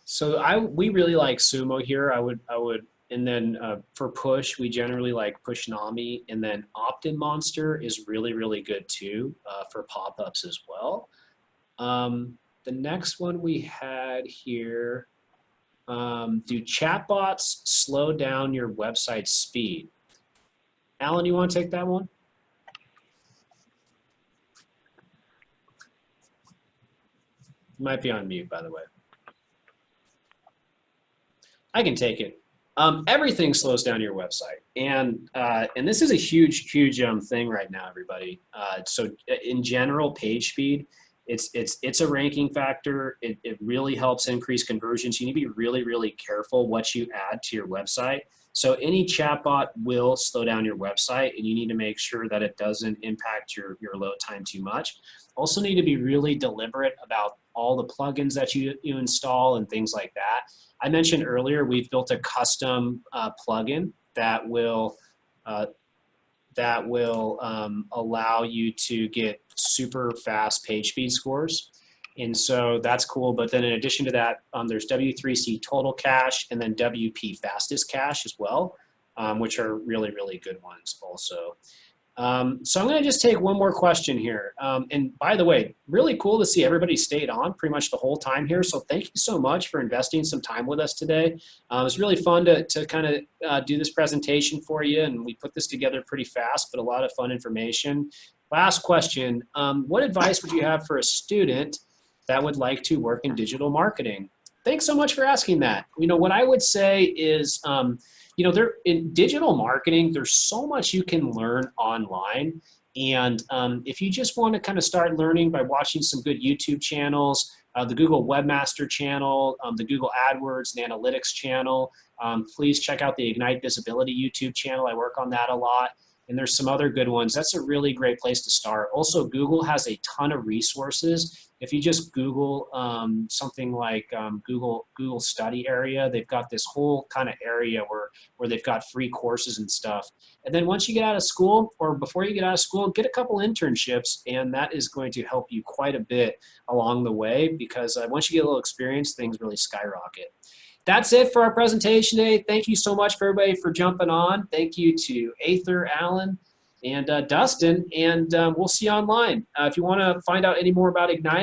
So we really like Sumo here. I would, and then for push, we generally like Pushnami, and then Opt-in Monster is really, really good too for pop-ups as well. The next one we had here, do chatbots slow down your website speed? Alan, you want to take that one? You might be on mute, by the way. I can take it. Everything slows down your website, and this is a huge thing right now, everybody. So in general, page speed, it's a ranking factor. It really helps increase conversions. You need to be really careful what you add to your website. So any chatbot will slow down your website, and you need to make sure that it doesn't impact your load time too much. Also need to be really deliberate about all the plugins that you install and things like that. I mentioned earlier, we've built a custom plugin that will allow you to get super fast page speed scores. And so that's cool. But then in addition to that, there's W3C Total Cache and then WP Fastest Cache as well, which are really good ones also. So I'm going to just take one more question here. And by the way, really cool to see everybody stayed on pretty much the whole time here. So thank you so much for investing some time with us today. It was really fun to kind of do this presentation for you, and we put this together pretty fast, but a lot of fun information. Last question, what advice would you have for a student that would like to work in digital marketing? Thanks so much for asking that. You know, what I would say is, you know, in digital marketing, there's so much you can learn online. And if you just want to kind of start learning by watching some good YouTube channels, the Google Webmaster channel, the Google AdWords and Analytics channel, please check out the Ignite Visibility YouTube channel. I work on that a lot. And there's some other good ones. That's a really great place to start. Also, Google has a ton of resources. If you just Google something like Google Study Area, they've got this whole kind of area where they've got free courses and stuff. And then once you get out of school, or before you get out of school, get a couple internships, and that is going to help you quite a bit along the way, because once you get a little experience, things really skyrocket. That's it for our presentation today. Thank you so much for everybody for jumping on. Thank you to Aether, Alan, and Dustin, and we'll see you online. If you want to find out any more about Ignite,